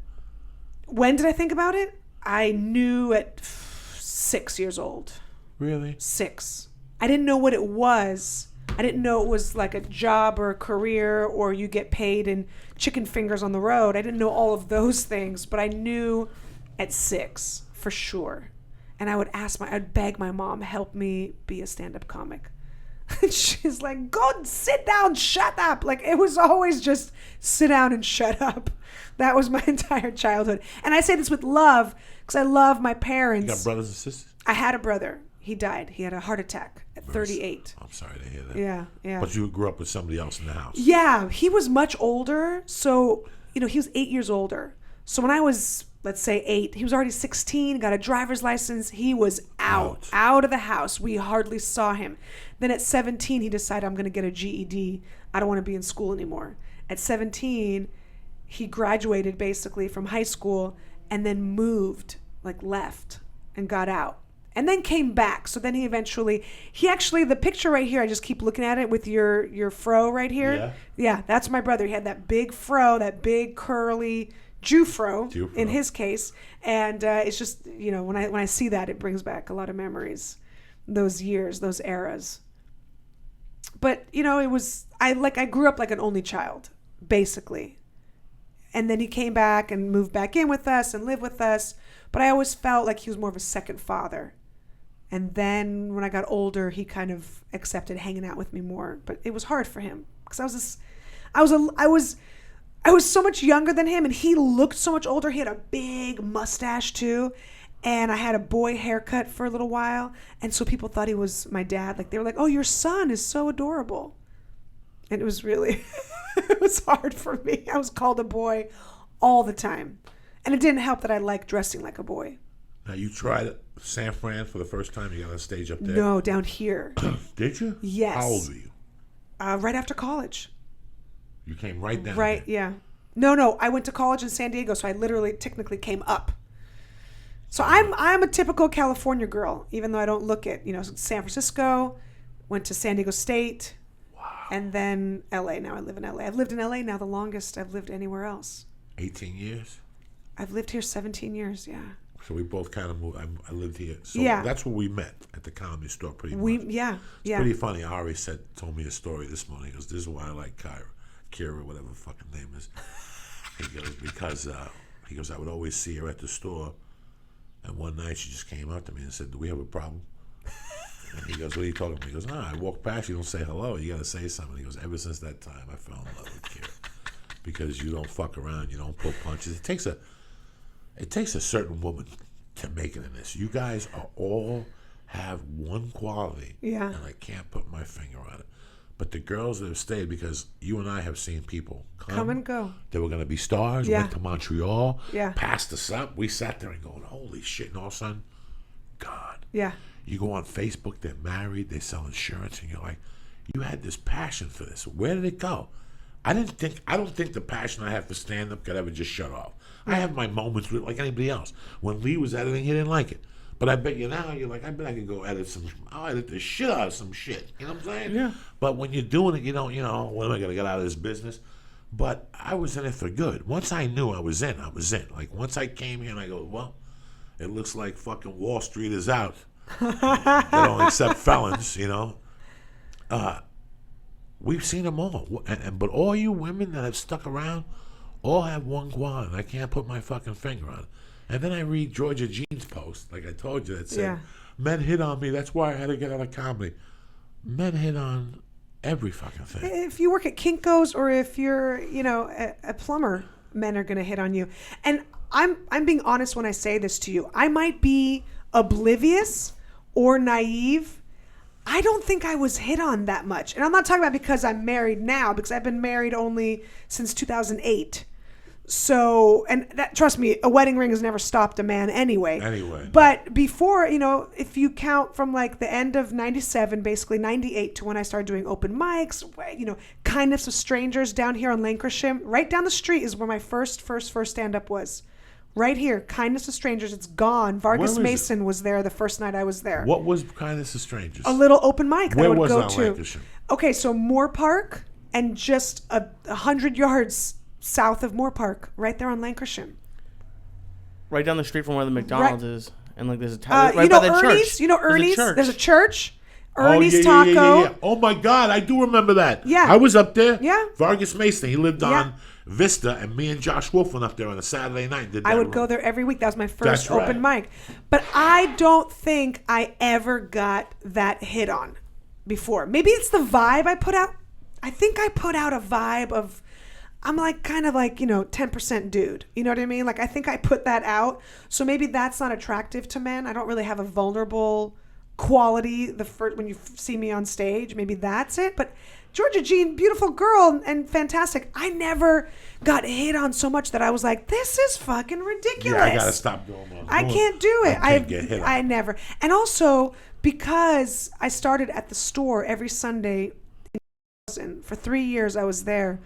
when did I think about it? I knew at 6 years old. Really? 6. I didn't know what it was. I didn't know it was like a job or a career or you get paid in chicken fingers on the road. I didn't know all of those things, but I knew at 6 for sure. And I'd beg my mom, help me be a stand-up comic. And she's like, go sit down, shut up. Like, it was always just sit down and shut up. That was my entire childhood. And I say this with love because I love my parents. You got brothers and sisters? I had a brother. He died. He had a heart attack at 38. I'm sorry to hear that. Yeah. But you grew up with somebody else in the house. Yeah, he was much older. So, he was 8 years older. So when I was, let's say 8, he was already 16, got a driver's license. He was out of the house. We hardly saw him. Then at 17, he decided, I'm going to get a GED. I don't want to be in school anymore. At 17, he graduated basically from high school and then moved, like left and got out. And then came back. So then he actually, the picture right here, I just keep looking at it with your fro right here. Yeah. Yeah, that's my brother. He had that big fro, that big curly Jew fro in his case. And it's just, when I see that, it brings back a lot of memories, those years, those eras. But, I grew up like an only child, basically. And then he came back and moved back in with us and lived with us. But I always felt like he was more of a second father. And then when I got older, he kind of accepted hanging out with me more. But it was hard for him because I was so much younger than him, and he looked so much older. He had a big mustache too, and I had a boy haircut for a little while, and so people thought he was my dad. Like, they were like, "Oh, your son is so adorable," and it was really it was hard for me. I was called a boy all the time, and it didn't help that I liked dressing like a boy. Now, you tried San Fran for the first time? You got on stage up there? No, down here. Did you? Yes. How old were you? Right after college. You came right down Right, there. yeah. No, I went to college in San Diego, so I literally technically came up. So I'm a typical California girl, even though I don't look it. San Francisco, went to San Diego State, and then LA. Now I live in LA. I've lived in LA now the longest I've lived anywhere else. 18 years? I've lived here 17 years, yeah. So we both kind of moved. I lived here. So Yeah. that's where we met, at the Comedy Store, pretty much. Yeah. It's pretty funny. Ari told me a story this morning. He goes, "This is why I like Kira, whatever her fucking name is." He goes, because I would always see her at the store, and one night she just came up to me and said, "Do we have a problem?" And he goes, "What are you talking about?" He goes, "I walk past, you don't say hello. You got to say something." He goes, "Ever since that time, I fell in love with Kira because you don't fuck around, you don't pull punches. It takes a certain woman to make it in this. You guys all have one quality, Yeah. and I can't put my finger on it. But the girls that have stayed, because you and I have seen people Come and go. They were going to be stars. Yeah. Went to Montreal. Yeah. Passed us up. We sat there and going, holy shit. And all of a sudden, God. Yeah. You go on Facebook, they're married, they sell insurance, and you're like, you had this passion for this. Where did it go? I don't think the passion I have for stand-up could ever just shut off. I have my moments with like anybody else. When Lee was editing, he didn't like it. But I bet you now, you're like, I bet I could go I'll edit the shit out of some shit. You know what I'm saying? Yeah. But when you're doing it, you don't, when am I going to get out of this business? But I was in it for good. Once I knew I was in. Like, once I came here and I go, well, it looks like fucking Wall Street is out. They don't accept felons, We've seen them all. But all you women that have stuck around all have one quality. I can't put my fucking finger on it. And then I read Georgia Jean's post, like I told you, that said, men hit on me. That's why I had to get out of comedy. Men hit on every fucking thing. If you work at Kinko's or if you're, a plumber, men are going to hit on you. And I'm being honest when I say this to you. I might be oblivious or naive, I don't think I was hit on that much. And I'm not talking about because I'm married now, because I've been married only since 2008. So, and that, trust me, a wedding ring has never stopped a man anyway. But before, you know, if you count from like the end of 97, basically 98 to when I started doing open mics, you know, Kindness of Strangers down here on Lancashire, right down the street is where my first stand-up was. Right here, Kindness of Strangers. It's gone. Vargas Mason was there the first night I was there. What was Kindness of Strangers? A little open mic that I would go to. Lancashire? Okay, so Moore Park and just 100 yards south of Moore Park, right there on Lancashire. Right down the street from where the McDonald's is. And like there's a right you know by the Ernie's? church. You know Ernie's? There's a church. Ernie's yeah, Taco. Yeah. Oh my God, I do remember that. Yeah. I was up there. Yeah. Vargas Mason, he lived on Vista, and me and Josh Wolf went up there on a Saturday night. I would go there every week. That was my first open mic. But I don't think I ever got that hit on before. Maybe it's the vibe I put out. I think I put out a vibe of, I'm like kind of like, you know, 10% dude. You know what I mean? Like I think I put that out. So maybe that's not attractive to men. I don't really have a vulnerable quality when you see me on stage. Maybe that's it. But Georgia Jean, beautiful girl and fantastic. I never got hit on so much that I was like, this is fucking ridiculous. Yeah, I gotta stop doing that. I can't do it. I can't get hit on. I never. And also because I started at the store every Sunday for 3 years I was there.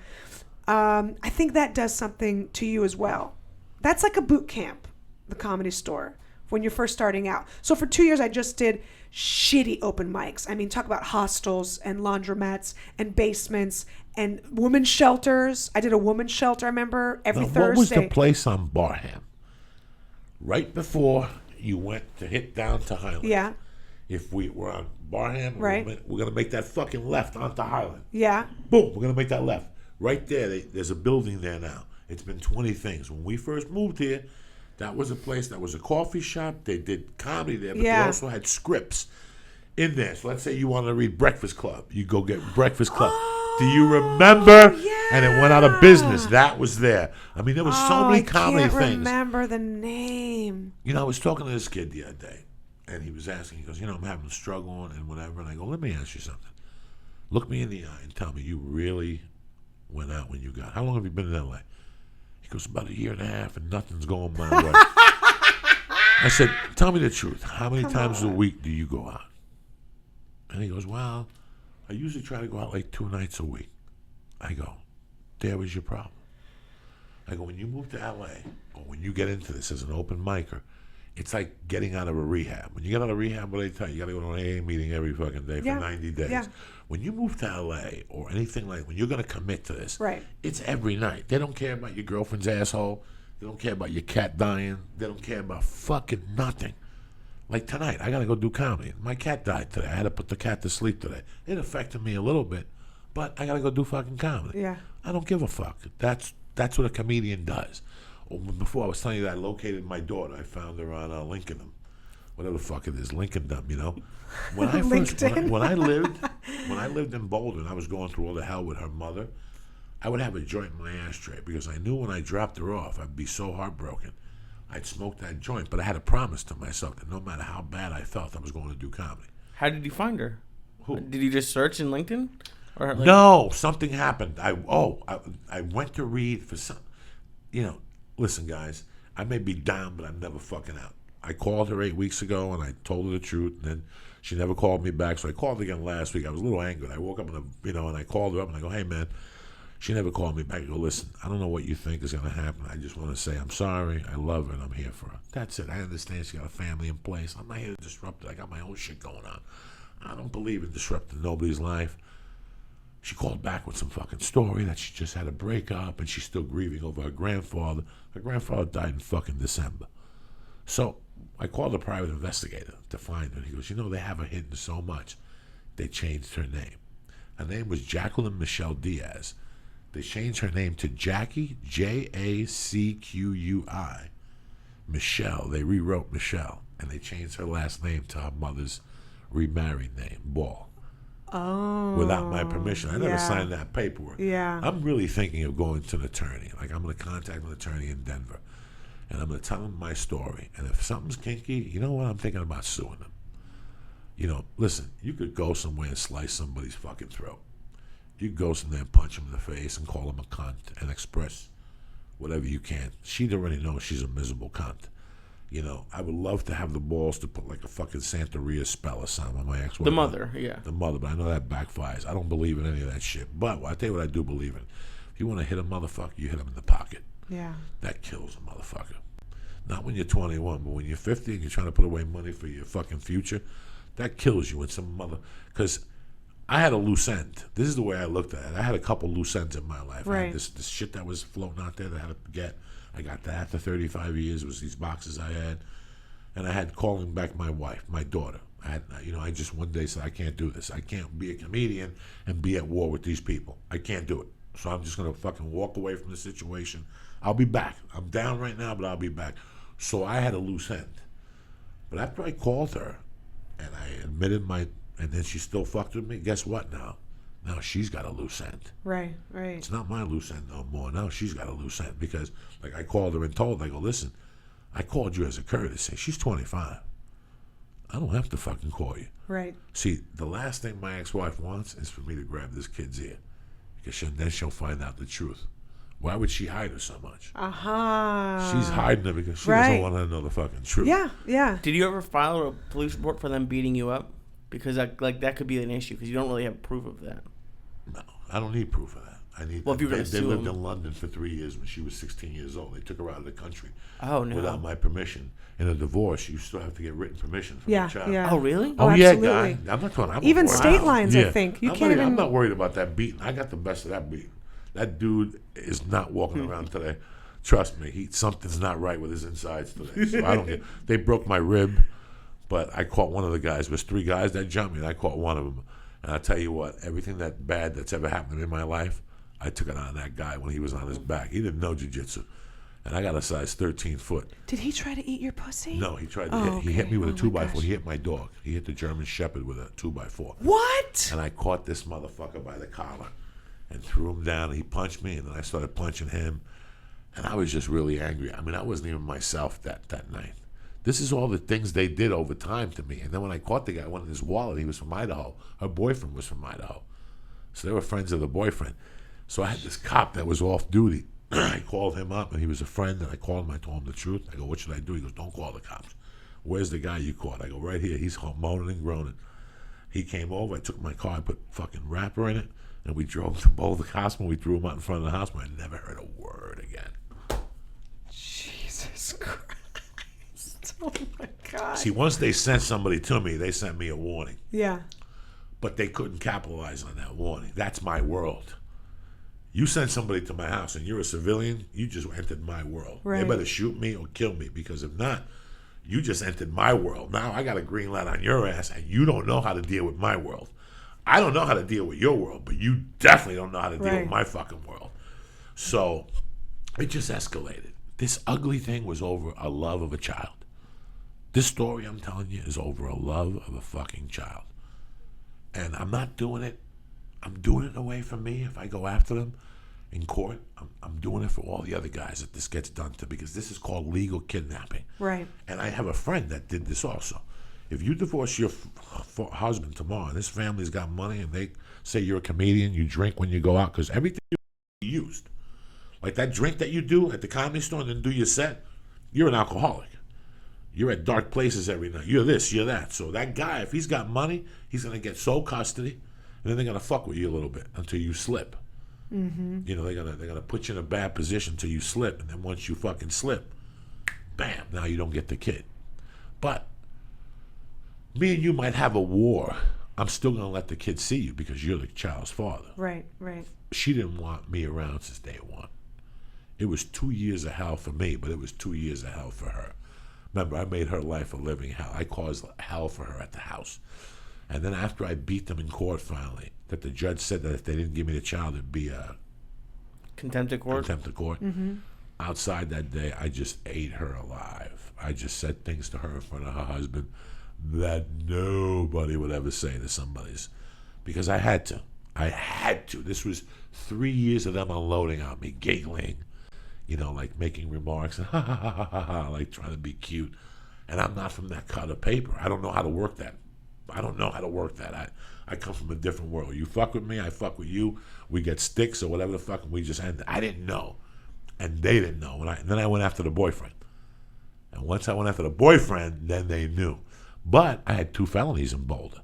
I think that does something to you as well. That's like a boot camp, the Comedy Store, when you're first starting out. So for 2 years, I just did shitty open mics. I mean, talk about hostels and laundromats and basements and women's shelters. I did a women's shelter, I remember, every Thursday. What was the place on Barham? Right before you went to hit down to Highland. Yeah. If we were on Barham, right. we're going to make that fucking left onto Highland. Yeah. Boom, we're going to make that left. Right there, there's a building there now. It's been 20 things. When we first moved here, that was a place that was a coffee shop. They did comedy there, but they also had scripts in there. So let's say you wanted to read Breakfast Club. You go get Breakfast Club. Do you remember? Yeah. And it went out of business. That was there. I mean, there was so many comedy things. I can't remember the name. You know, I was talking to this kid the other day, and he was asking, he goes, you know, I'm having a struggle and whatever. And I go, let me ask you something. Look me in the eye and tell me you really went out when you got. How long have you been in L.A.? He goes, about a year and a half, and nothing's going my way. I said, tell me the truth. How many times a week do you go out? And he goes, well, I usually try to go out like 2 nights a week. I go, there was your problem. I go, when you move to L.A., or when you get into this as an open micer, it's like getting out of a rehab. When you get out of rehab, what do they tell you? You got to go to an AA meeting every fucking day for 90 days. Yeah. When you move to L.A. or anything like, when you're going to commit to this, right. It's every night. They don't care about your girlfriend's asshole. They don't care about your cat dying. They don't care about fucking nothing. Like tonight, I got to go do comedy. My cat died today. I had to put the cat to sleep today. It affected me a little bit, but I got to go do fucking comedy. Yeah. I don't give a fuck. That's what a comedian does. Before I was telling you that I located my daughter. I found her on Lincoln, whatever the fuck it is, Lincolndom. You know, when I first when I lived in Boulder and I was going through all the hell with her mother, I would have a joint in my ashtray because I knew when I dropped her off, I'd be so heartbroken. I'd smoke that joint, but I had a promise to myself that no matter how bad I felt, I was going to do comedy. How did you find her? Who? Did you just search in LinkedIn? Or like... No, something happened. I went to read for some, you know. Listen, guys, I may be down, but I'm never fucking out. I called her 8 weeks ago, and I told her the truth, and then she never called me back, so I called her again last week. I was a little angry. I woke up, and I called her up, and I go, hey, man. She never called me back. I go, listen, I don't know what you think is going to happen. I just want to say I'm sorry. I love her, and I'm here for her. That's it. I understand she got a family in place. I'm not here to disrupt it. I got my own shit going on. I don't believe in disrupting nobody's life. She called back with some fucking story that she just had a breakup and she's still grieving over her grandfather. Her grandfather died in fucking December. So I called a private investigator to find her. He goes, you know, they have her hidden so much. They changed her name. Her name was Jacqueline Michelle Diaz. They changed her name to Jackie, Jacqui, Michelle. They rewrote Michelle. And they changed her last name to her mother's remarried name, Ball. Oh. Without my permission. I never signed that paperwork. Yeah. I'm really thinking of going to an attorney. Like, I'm going to contact an attorney in Denver. And I'm going to tell him my story. And if something's kinky, you know what? I'm thinking about suing them. Listen, you could go somewhere and slice somebody's fucking throat. You could go somewhere and punch him in the face and call him a cunt and express whatever you can. She'd already know she's a miserable cunt. I would love to have the balls to put like a fucking Santeria spell or something on my ex-wife. The mother, yeah. The mother, but I know that backfires. I don't believe in any of that shit. But I'll tell you what I do believe in. If you want to hit a motherfucker, you hit him in the pocket. Yeah. That kills a motherfucker. Not when you're 21, but when you're 50 and you're trying to put away money for your fucking future, that kills you when some mother... Because I had a loose end. This is the way I looked at it. I had a couple loose ends in my life. Right. I had this shit that was floating out there that I had to get. I got that after 35 years. It was these boxes I had. And I had calling back my wife, my daughter. I just one day said, I can't do this. I can't be a comedian and be at war with these people. I can't do it. So I'm just going to fucking walk away from the situation. I'll be back. I'm down right now, but I'll be back. So I had a loose end. But after I called her and I admitted and then she still fucked with me, guess what now? Now she's got a loose end. Right. It's not my loose end no more. Now she's got a loose end because, like, I called her and told her, I go, listen, I called you as a courtesy. She's 25. I don't have to fucking call you. Right. See, the last thing my ex-wife wants is for me to grab this kid's ear because then she'll find out the truth. Why would she hide her so much? She's hiding her because she doesn't want her to know the fucking truth. Yeah. Did you ever file a police report for them beating you up? Because that could be an issue because you don't really have proof of that. No, I don't need proof of that. Well, if you're going to they sue lived them. in London for 3 years when she was 16 years old. They took her out of the country. Oh, no. Without my permission. In a divorce, you still have to get written permission from the child. Yeah. Oh, really? Oh, yeah, absolutely. guy. I'm not talking. Even state lines, I think. I'm not worried about that beating. I got the best of that beating. That dude is not walking around today. Trust me, something's not right with his insides today. So I don't get. They broke my rib, but I caught one of the guys. There was 3 guys that jumped me, and I caught one of them. And I tell you what, everything that bad that's ever happened to me in my life, I took it on that guy when he was on his back. He didn't know jiu-jitsu. And I got a size 13 foot. Did he try to eat your pussy? No, he tried to hit. Okay. He hit me with a 2x4. Gosh. He hit my dog. He hit the German Shepherd with a 2x4. What? And I caught this motherfucker by the collar and threw him down. And he punched me, and then I started punching him. And I was just really angry. I mean, I wasn't even myself that night. This is all the things they did over time to me. And then when I caught the guy, I wanted his wallet. He was from Idaho. Her boyfriend was from Idaho. So they were friends of the boyfriend. So I had this cop that was off duty. I called him up, and he was a friend, and I called him. I told him the truth. I go, what should I do? He goes, don't call the cops. Where's the guy you caught? I go, right here. He's home moaning and groaning. He came over. I took my car. I put fucking wrapper in it, and we drove to Boulder Hospital. We threw him out in front of the hospital. I never heard a word again. Jesus Christ. Oh, my God. See, once they sent somebody to me, they sent me a warning. Yeah. But they couldn't capitalize on that warning. That's my world. You send somebody to my house and you're a civilian, you just entered my world. Right. They better shoot me or kill me, because if not, you just entered my world. Now I got a green light on your ass, and you don't know how to deal with my world. I don't know how to deal with your world, but you definitely don't know how to deal with my fucking world. So it just escalated. This ugly thing was over a love of a child. This story I'm telling you is over a love of a fucking child. And I'm not doing it. I'm doing it away from me if I go after them in court. I'm doing it for all the other guys that this gets done to, because this is called legal kidnapping. Right. And I have a friend that did this also. If you divorce your husband tomorrow and his family's got money and they say you're a comedian, you drink when you go out, because everything you used, like that drink that you do at the Comedy Store and then do your set, you're an alcoholic. You're at dark places every night. You're this, you're that. So that guy, if he's got money, he's going to get sole custody, and then they're going to fuck with you a little bit until you slip. Mm-hmm. You know, they're gonna put you in a bad position until you slip, and then once you fucking slip, bam, now you don't get the kid. But me and you might have a war. I'm still going to let the kid see you because you're the child's father. Right, right. She didn't want me around since day one. It was 2 years of hell for me, but it was 2 years of hell for her. Remember, I made her life a living hell. I caused hell for her at the house. And then after I beat them in court finally, that the judge said that if they didn't give me the child, it'd be a Contempt of court? Contempt of court. Mm-hmm. Outside that day, I just ate her alive. I just said things to her in front of her husband that nobody would ever say to somebody's, because I had to. I had to. This was 3 years of them unloading on me, giggling, you know, like making remarks, and ha ha ha ha ha, like trying to be cute. And I'm not from that cut of paper. I don't know how to work that I don't know how to work that. I come from a different world. You fuck with me, I fuck with you. We get sticks or whatever the fuck, and we just end it. I didn't know, and they didn't know. And then I went after the boyfriend. And once I went after the boyfriend, then they knew. But I had 2 felonies in Boulder.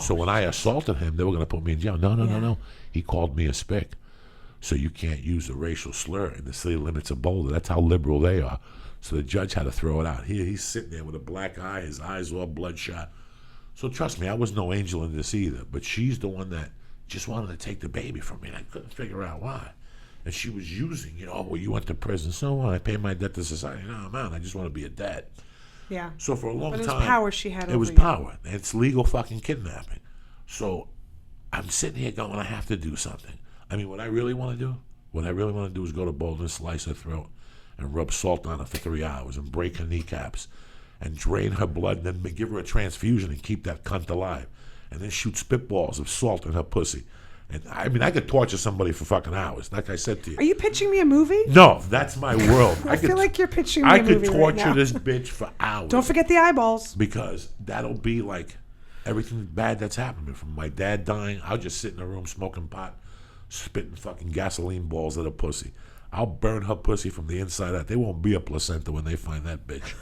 So when I assaulted him, they were going to put me in jail. No. He called me a spick. So you can't use a racial slur in the city limits of Boulder. That's how liberal they are. So the judge had to throw it out. He's sitting there with a black eye, his eyes all bloodshot. So trust me, I was no angel in this either. But she's the one that just wanted to take the baby from me, and I couldn't figure out why. And she was using, well, you went to prison, so what? I pay my debt to society. No, man, I just want to be a dad. Yeah. So for a long time, it was power she had over you. It was power. And it's legal fucking kidnapping. So I'm sitting here going, I have to do something. I mean, what I really want to do is go to Boulder and slice her throat and rub salt on her for 3 hours and break her kneecaps and drain her blood and then give her a transfusion and keep that cunt alive. And then shoot spitballs of salt in her pussy. And I mean, I could torture somebody for fucking hours, like I said to you. Are you pitching me a movie? No, that's my world. I feel like you're pitching me a movie. I could torture right now. this bitch for hours. Don't forget the eyeballs. Because that'll be like everything bad that's happened. From my dad dying, I'll just sit in a room smoking pot, spitting fucking gasoline balls at a pussy. I'll burn her pussy from the inside out. There won't be a placenta when they find that bitch.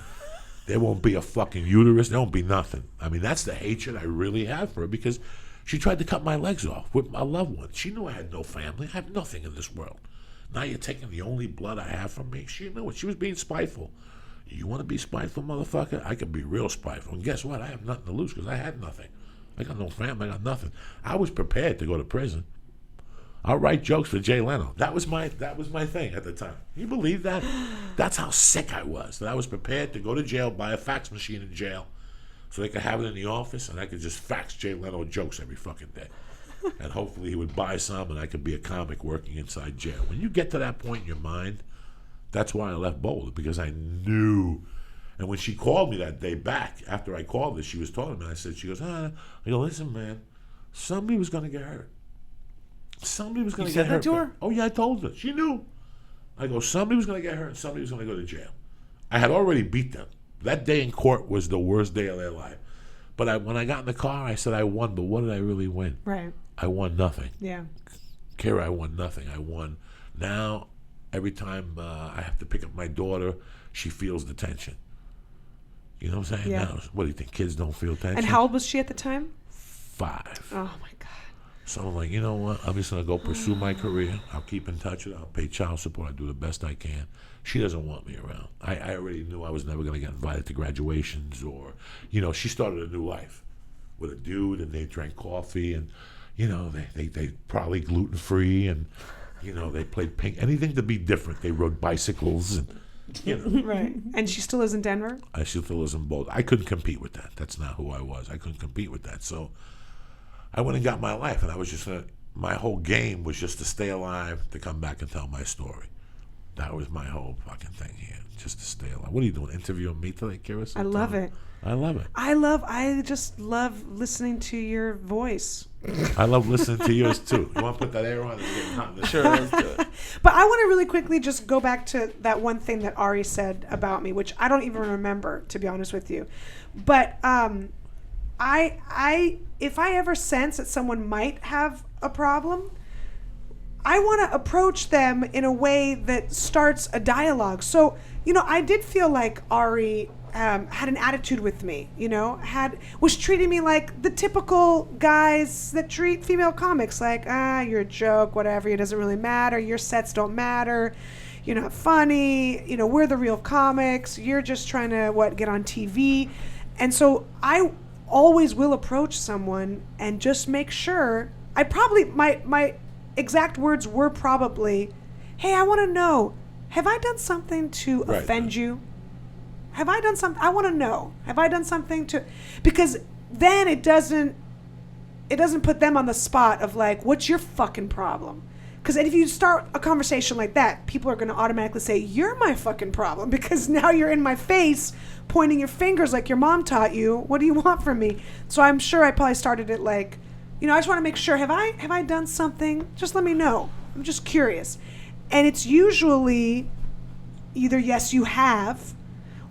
There won't be a fucking uterus. There won't be nothing. I mean, that's the hatred I really have for her, because she tried to cut my legs off with my loved one. She knew I had no family. I have nothing in this world. Now you're taking the only blood I have from me. She knew it. She was being spiteful. You want to be spiteful, motherfucker? I can be real spiteful. And guess what? I have nothing to lose because I had nothing. I got no family. I got nothing. I was prepared to go to prison. I'll write jokes for Jay Leno. That was my thing at the time. You believe that? That's how sick I was. That I was prepared to go to jail, buy a fax machine in jail, so they could have it in the office, and I could just fax Jay Leno jokes every fucking day. And hopefully he would buy some, and I could be a comic working inside jail. When you get to that point in your mind, that's why I left Boulder, because I knew. And when she called me that day back, after I called her, she was talking to me. I said, she goes, I go, listen, man, somebody was going to get hurt. Somebody was going to get hurt. You said that to her? Oh, yeah, I told her. She knew. I go, somebody was going to get hurt, and somebody was going to go to jail. I had already beat them. That day in court was the worst day of their life. But when I got in the car, I said I won, but what did I really win? Right. I won nothing. Yeah. Kira, I won nothing. I won. Now, every time I have to pick up my daughter, she feels the tension. You know what I'm saying? Yeah. Now, what do you think? Kids don't feel tension? And how old was she at the time? 5. Oh, my God. So I'm like, you know what? I'm just going to go pursue my career. I'll keep in touch with her. I'll pay child support. I'll do the best I can. She doesn't want me around. I already knew I was never going to get invited to graduations or, she started a new life with a dude, and they drank coffee, and, they probably gluten-free, and, they played ping. Anything to be different. They rode bicycles, and, Right. And she still lives in Denver? I still live in Boulder. I couldn't compete with that. That's not who I was. I couldn't compete with that. So I went and got my life, and I was just my whole game was just to stay alive, to come back and tell my story. That was my whole fucking thing here, just to stay alive. What are you doing, interviewing me today, Kira? I love it. I love it. I just love listening to your voice. I love listening to yours, too. You want to put that air on? It's getting hot. Sure, let's do it. But I want to really quickly just go back to that one thing that Ari said about me, which I don't even remember, to be honest with you. But I if I ever sense that someone might have a problem, I want to approach them in a way that starts a dialogue. So, I did feel like Ari had an attitude with me, was treating me like the typical guys that treat female comics like, you're a joke, whatever, it doesn't really matter, your sets don't matter, you're not funny, we're the real comics, you're just trying to, get on TV. And so I always will approach someone and just make sure, my exact words were probably, hey, I want to know, have I done something to offend you? Have I done something? I want to know. Have I done something to... Because then it doesn't put them on the spot of like, what's your fucking problem? Because if you start a conversation like that, people are going to automatically say, you're my fucking problem, because now you're in my face pointing your fingers like your mom taught you. What do you want from me? So I'm sure I probably started it like, I just want to make sure, have I done something? Just let me know. I'm just curious. And it's usually either yes, you have,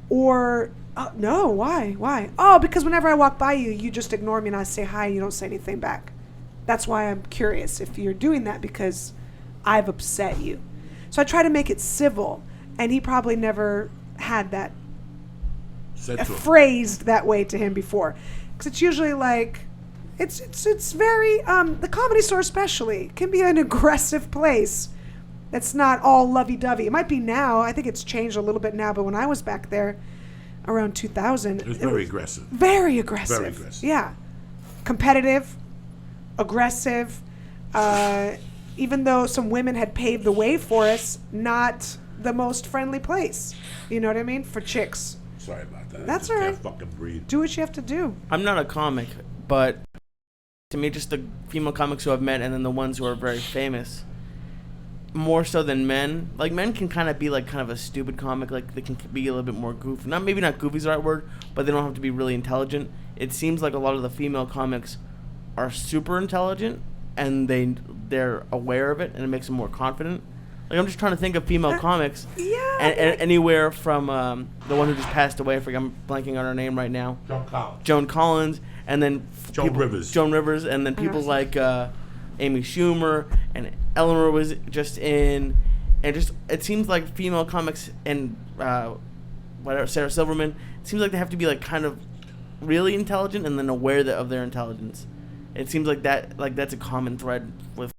or No, why? Why? Oh, because whenever I walk by you, you just ignore me and I say hi and you don't say anything back. That's why I'm curious if you're doing that because I've upset you. So I try to make it civil, and he probably never had that phrased that way to him before. Because it's usually like, it's very, the Comedy Store especially can be an aggressive place. That's not all lovey-dovey. It might be now. I think it's changed a little bit now, but when I was back there around 2000, it was very aggressive. Very aggressive. Very aggressive. Yeah. Competitive, aggressive. Even though some women had paved the way for us, not the most friendly place. You know what I mean? For chicks. Sorry about that. That's I all just right. can't fucking breathe. Do what you have to do. I'm not a comic, but to me, just the female comics who I've met and then the ones who are very famous, more so than men. Like, men can kind of be like kind of a stupid comic. Like, they can be a little bit more goofy. Maybe not goofy is the right word, but they don't have to be really intelligent. It seems like a lot of the female comics are super intelligent and they're aware of it, and it makes them more confident. Like, I'm just trying to think of female comics. Yeah. And anywhere from the one who just passed away, I'm blanking on her name right now. Joan Collins, and then Joan Rivers, and then people like Amy Schumer, and Eleanor was just in, and just it seems like female comics and Sarah Silverman, it seems like they have to be like kind of really intelligent and then aware of their intelligence. It seems like that's a common thread with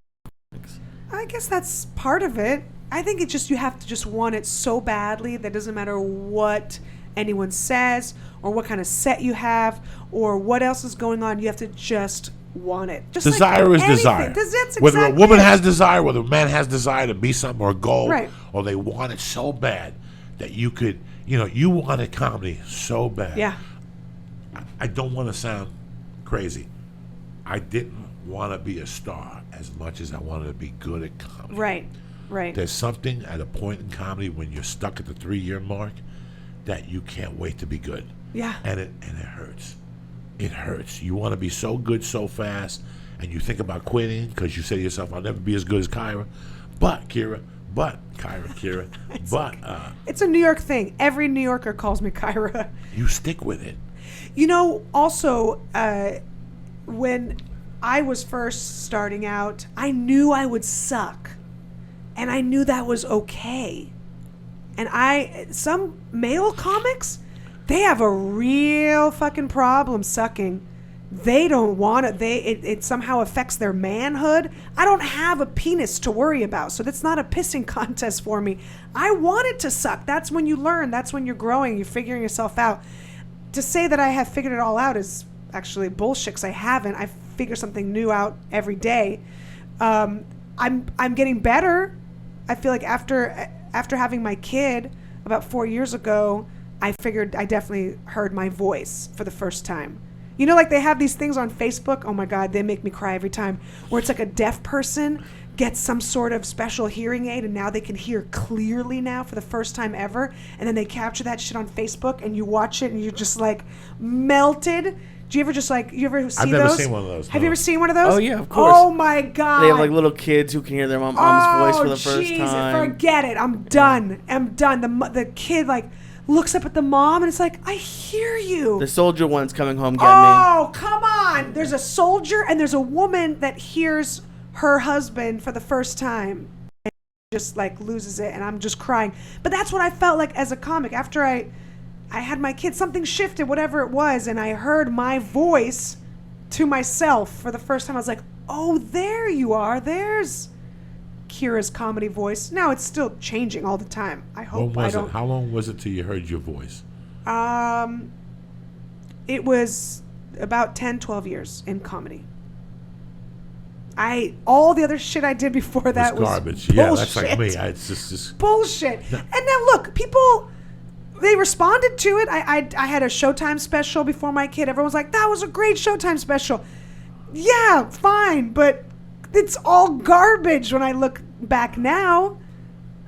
comics. I guess that's part of it. I think it's just you have to just want it so badly that it doesn't matter what anyone says or what kind of set you have or what else is going on. You have to just want it. Just desire like is desire. Whether a woman has desire, whether a man has desire to be something or a goal, right, or they want it so bad that you could, you wanted comedy so bad. Yeah. I don't want to sound crazy. I didn't want to be a star as much as I wanted to be good at comedy. Right. There's something at a point in comedy when you're stuck at the 3-year mark that you can't wait to be good. Yeah. And it hurts. It hurts. You want to be so good so fast, and you think about quitting because you say to yourself, I'll never be as good as Kyra. But Kira. It's a New York thing. Every New Yorker calls me Kyra. You stick with it. Also, when I was first starting out, I knew I would suck. And I knew that was okay. And some male comics, they have a real fucking problem sucking. They don't want it. It somehow affects their manhood. I don't have a penis to worry about, so that's not a pissing contest for me. I wanted to suck. That's when you learn. That's when you're growing. You're figuring yourself out. To say that I have figured it all out is actually bullshit, because I haven't. I figure something new out every day. I'm getting better. I feel like after having my kid about 4 years ago, I figured I definitely heard my voice for the first time. Like they have these things on Facebook. Oh my God, they make me cry every time. Where it's like a deaf person gets some sort of special hearing aid and now they can hear clearly now for the first time ever. And then they capture that shit on Facebook and you watch it and you're just like melted. Do you ever see those? I've never seen one of those. Have you ever seen one of those? Oh yeah, of course. Oh my God. They have like little kids who can hear their mom's voice for the first time. Forget it. I'm done. The kid like looks up at the mom and it's like, I hear you. The soldier one's coming home getting me. Oh, come on. There's a soldier and there's a woman that hears her husband for the first time and just like loses it, and I'm just crying. But that's what I felt like as a comic. After I had my kid, something shifted, whatever it was, and I heard my voice to myself for the first time. I was like, oh, there you are. There's Kira's comedy voice. Now it's still changing all the time. I hope I don't. How long was it till you heard your voice? It was about 10, 12 years in comedy. All the other shit I did before that was garbage. Bullshit. Yeah, that's like me. It's just bullshit. And then look, people, they responded to it. I had a Showtime special before my kid. Everyone was like, that was a great Showtime special. Yeah, fine, but it's all garbage when I look back now.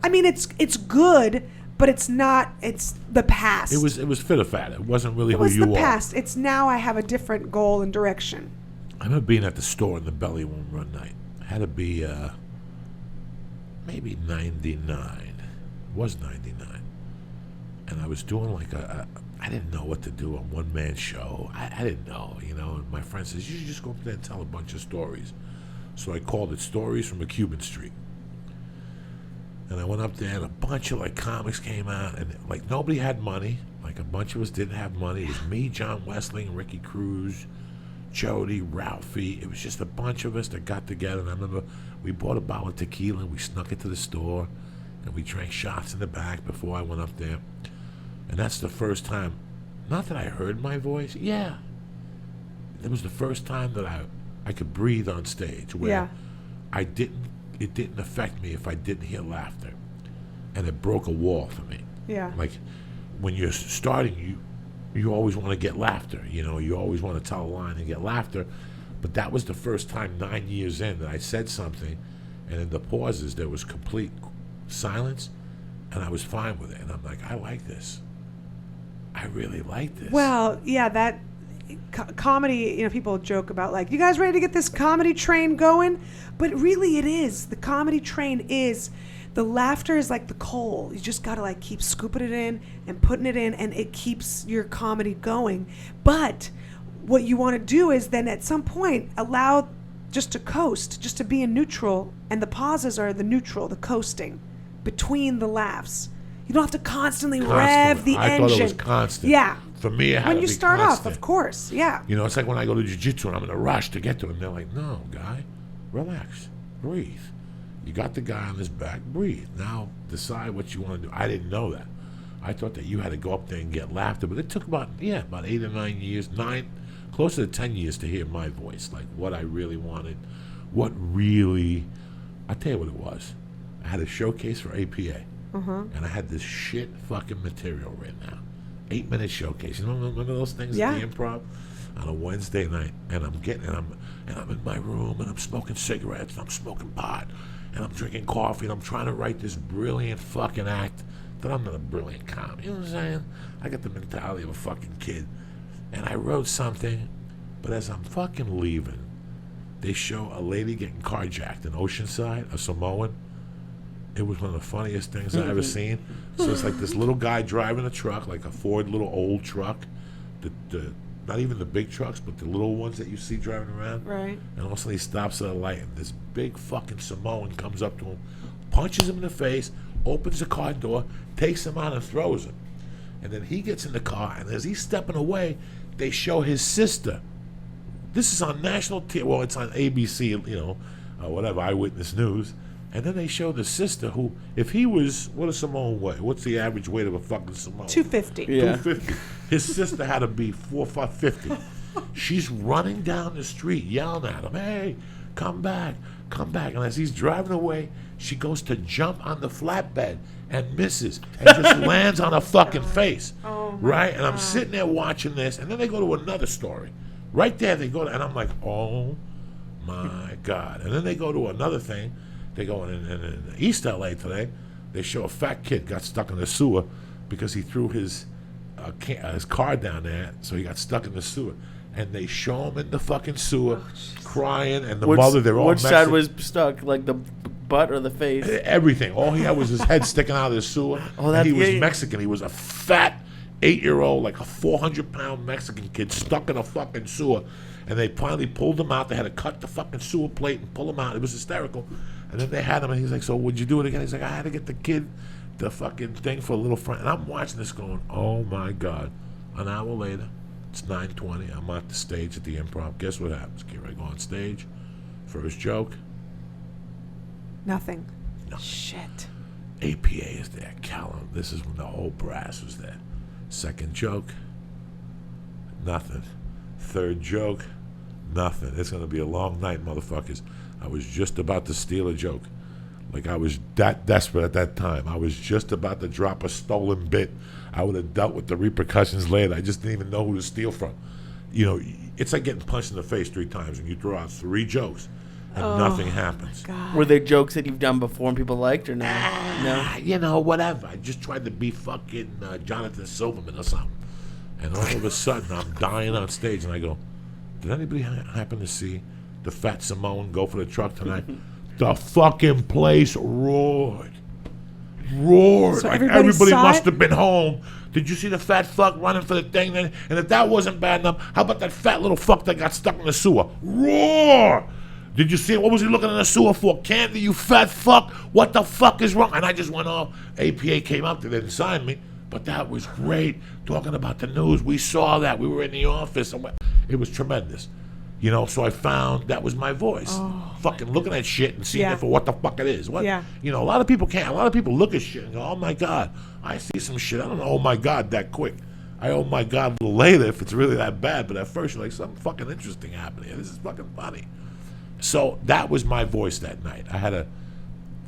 I mean, it's good, but it's not. It's the past. It was fit or fat. It wasn't really who you are. It was the past. It's now I have a different goal and direction. I remember being at the store in the belly one night. It had to be maybe 99. It was 99. And I was doing like I didn't know what to do on one-man show. I didn't know, And my friend says, you should just go up there and tell a bunch of stories. So I called it Stories from a Cuban Street. And I went up there, and a bunch of, comics came out. And, nobody had money. A bunch of us didn't have money. It was me, John Westling, Ricky Cruz, Jody, Ralphie. It was just a bunch of us that got together. And I remember we bought a bottle of tequila, and we snuck it to the store. And we drank shots in the back before I went up there. And that's the first time, not that I heard my voice, yeah. It was the first time that I could breathe on stage where it didn't affect me if I didn't hear laughter. And it broke a wall for me. Yeah. When you're starting, you always want to get laughter. You always want to tell a line and get laughter. But that was the first time 9 years in that I said something, and in the pauses there was complete silence, and I was fine with it. And I'm like, I like this. I really like this. Well, yeah, that comedy, people joke about you guys ready to get this comedy train going? But really it is. The comedy train is, the laughter is like the coal. You just got to keep scooping it in and putting it in, and it keeps your comedy going. But what you want to do is then at some point allow just to coast, just to be in neutral, and the pauses are the neutral, the coasting between the laughs. You don't have to constantly rev the engine. I thought it was constant. Yeah. For me, it had when to you be start constant. off, of course, yeah. It's like when I go to jiu-jitsu and I'm in a rush to get to him. They're like, no, guy, relax, breathe. You got the guy on his back, breathe. Now decide what you want to do. I didn't know that. I thought that you had to go up there and get laughter, but it took about 8 or 9 years, closer to 10 years to hear my voice, what I really wanted, I'll tell you what it was. I had a showcase for APA. And I had this shit fucking material written out. 8-minute showcase. Remember those things at the Improv on a Wednesday night? And I'm in my room, and I'm smoking cigarettes, and I'm smoking pot, and I'm drinking coffee, and I'm trying to write this brilliant fucking act that I'm not a brilliant comic. You know what I'm saying? I got the mentality of a fucking kid. And I wrote something, but as I'm fucking leaving, they show a lady getting carjacked in Oceanside, a Samoan. It was one of the funniest things I've ever seen. So it's this little guy driving a truck, a Ford little old truck. The not even the big trucks, but the little ones that you see driving around. Right. And all of a sudden he stops at a light, and this big fucking Samoan comes up to him, punches him in the face, opens the car door, takes him out and throws him. And then he gets in the car, and as he's stepping away, they show his sister. This is on national TV. Well, it's on ABC, whatever, Eyewitness News. And then they show the sister who, if he was, what does Samoan weigh? What's the average weight of a fucking Samoan? 250. Yeah. 250. His sister had to be 450. She's running down the street yelling at him, hey, come back, come back. And as he's driving away, she goes to jump on the flatbed and misses and just lands on her fucking face. Oh, right? And I'm sitting there watching this, and then they go to another story. Right there they go to, and I'm like, oh my God. And then they go to another thing. They go in East LA today. They show a fat kid got stuck in the sewer because he threw his car down there, so he got stuck in the sewer. And they show him in the fucking sewer, crying, and the mother, they're all Which Mexican. side was stuck, the butt or the face? Everything. All he had was his head sticking out of the sewer. Oh, and he was Mexican. He was a fat 8-year-old, a 400-pound Mexican kid stuck in a fucking sewer. And they finally pulled him out. They had to cut the fucking sewer plate and pull him out. It was hysterical. And then they had him, and he's like, so would you do it again? He's like, I had to get the kid the fucking thing for a little friend. And I'm watching this going, oh, my God. An hour later, it's 9:20. I'm at the stage at the Improv. Guess what happens? Get ready to go on stage. First joke. Nothing. Nothing. Shit. APA is there. Callum. This is when the whole brass was there. Second joke. Nothing. Third joke. Nothing. It's going to be a long night, motherfuckers. I was just about to steal a joke. I was that desperate at that time. I was just about to drop a stolen bit. I would have dealt with the repercussions later. I just didn't even know who to steal from. It's like getting punched in the face 3 times and you throw out 3 jokes and nothing happens. God. Were there jokes that you've done before and people liked or no? No? Whatever. I just tried to be fucking Jonathan Silverman or something. And all of a sudden, I'm dying on stage, and I go, did anybody happen to see the fat Samoan go for the truck tonight? The fucking place roared. roared. So like everybody everybody saw must it? have been home. Did you see the fat fuck running for the thing? And if that wasn't bad enough, how about that fat little fuck that got stuck in the sewer? Roar! Did you see it? What was he looking in the sewer for? Candy, you fat fuck. What the fuck is wrong? And I just went off. APA came up. They didn't sign me. But that was great. Talking about the news. We saw that. We were in the office. It was tremendous. You know, so I found that was my voice. Fucking looking at shit and seeing Yeah. it for what the fuck it is. What? Yeah. You know, a lot of people can't. A lot of people look at shit and go, oh my God, I see some shit. I don't know, oh my God, that quick. I oh my God a little later if it's really that bad. But at first you're like, something fucking interesting happened here. This is fucking funny. So that was my voice that night. I had to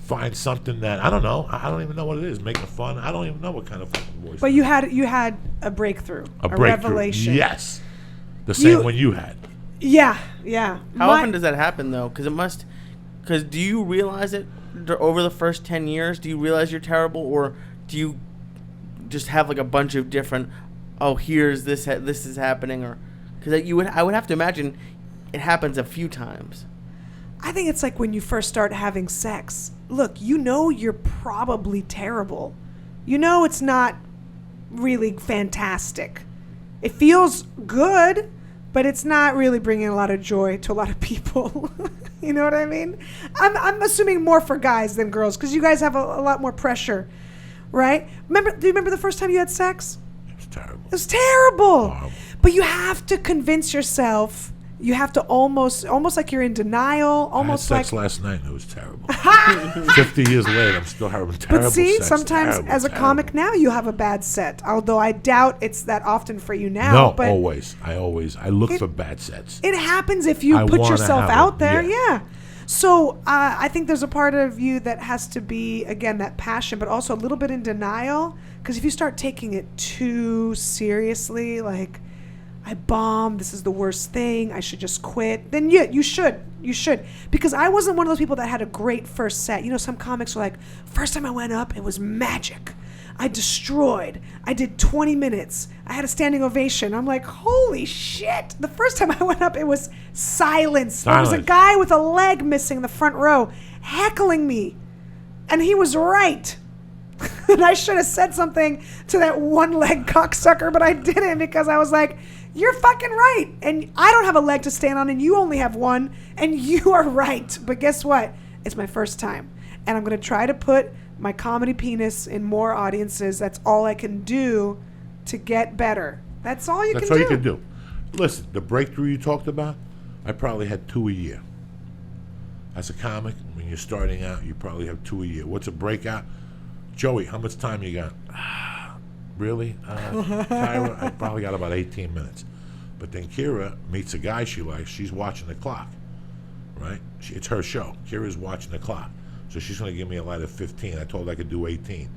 find something that, I don't know. I don't even know what it is. Making fun. I don't even know what kind of fucking voice. But you had a breakthrough, a breakthrough. revelation. Yes. The same one you had. Yeah. How often does that happen though? Because do you realize it over the first 10 years? Do you realize you're terrible, or do you just have like a bunch of different? Oh, here's this. This is happening, or because I would have to imagine it happens a few times. I think it's like when you first start having sex. Look, you know you're probably terrible. You know it's not really fantastic. It feels good, but it's not really bringing a lot of joy to a lot of people. You know what I mean? I'm assuming more for guys than girls because you guys have a lot more pressure, right? Do you remember the first time you had sex? It was terrible. It was terrible. Horrible. But you have to convince yourself. You have to almost like you're in denial. Almost I had sex like last night and it was terrible. 50 years later, I'm still having terrible But see, sex. sometimes Terrible, as a terrible. comic now you have a bad set. Although I doubt it's that often for you now. No, but always. I look for bad sets. it happens if you I put wanna yourself have out it, there. yeah. Yeah. So I think there's a part of you that has to be, again, that passion, but also a little bit in denial. Because if you start taking it too seriously, like, I bombed, this is the worst thing, I should just quit, then yeah, you should. Because I wasn't one of those people that had a great first set. You know, some comics are like, first time I went up, it was magic. I destroyed. I did 20 minutes. I had a standing ovation. I'm like, holy shit. The first time I went up, it was silence. There was a guy with a leg missing in the front row heckling me. And he was right. And I should have said something to that one-leg cocksucker, but I didn't because I was like, you're fucking right. And I don't have a leg to stand on, and you only have one, and you are right. But guess what? It's my first time. And I'm going to try to put my comedy penis in more audiences. That's all I can do to get better. That's all you can do. That's all you can do. Listen, the breakthrough you talked about, I probably had 2 a year. As a comic, when you're starting out, you probably have 2 a year. What's a breakout? Joey, how much time you got? Really? Kyra, I probably got about 18 minutes. But then Kira meets a guy she likes. She's watching the clock, right? It's her show. Kira's watching the clock. So she's going to give me a light of 15. I told her I could do 18.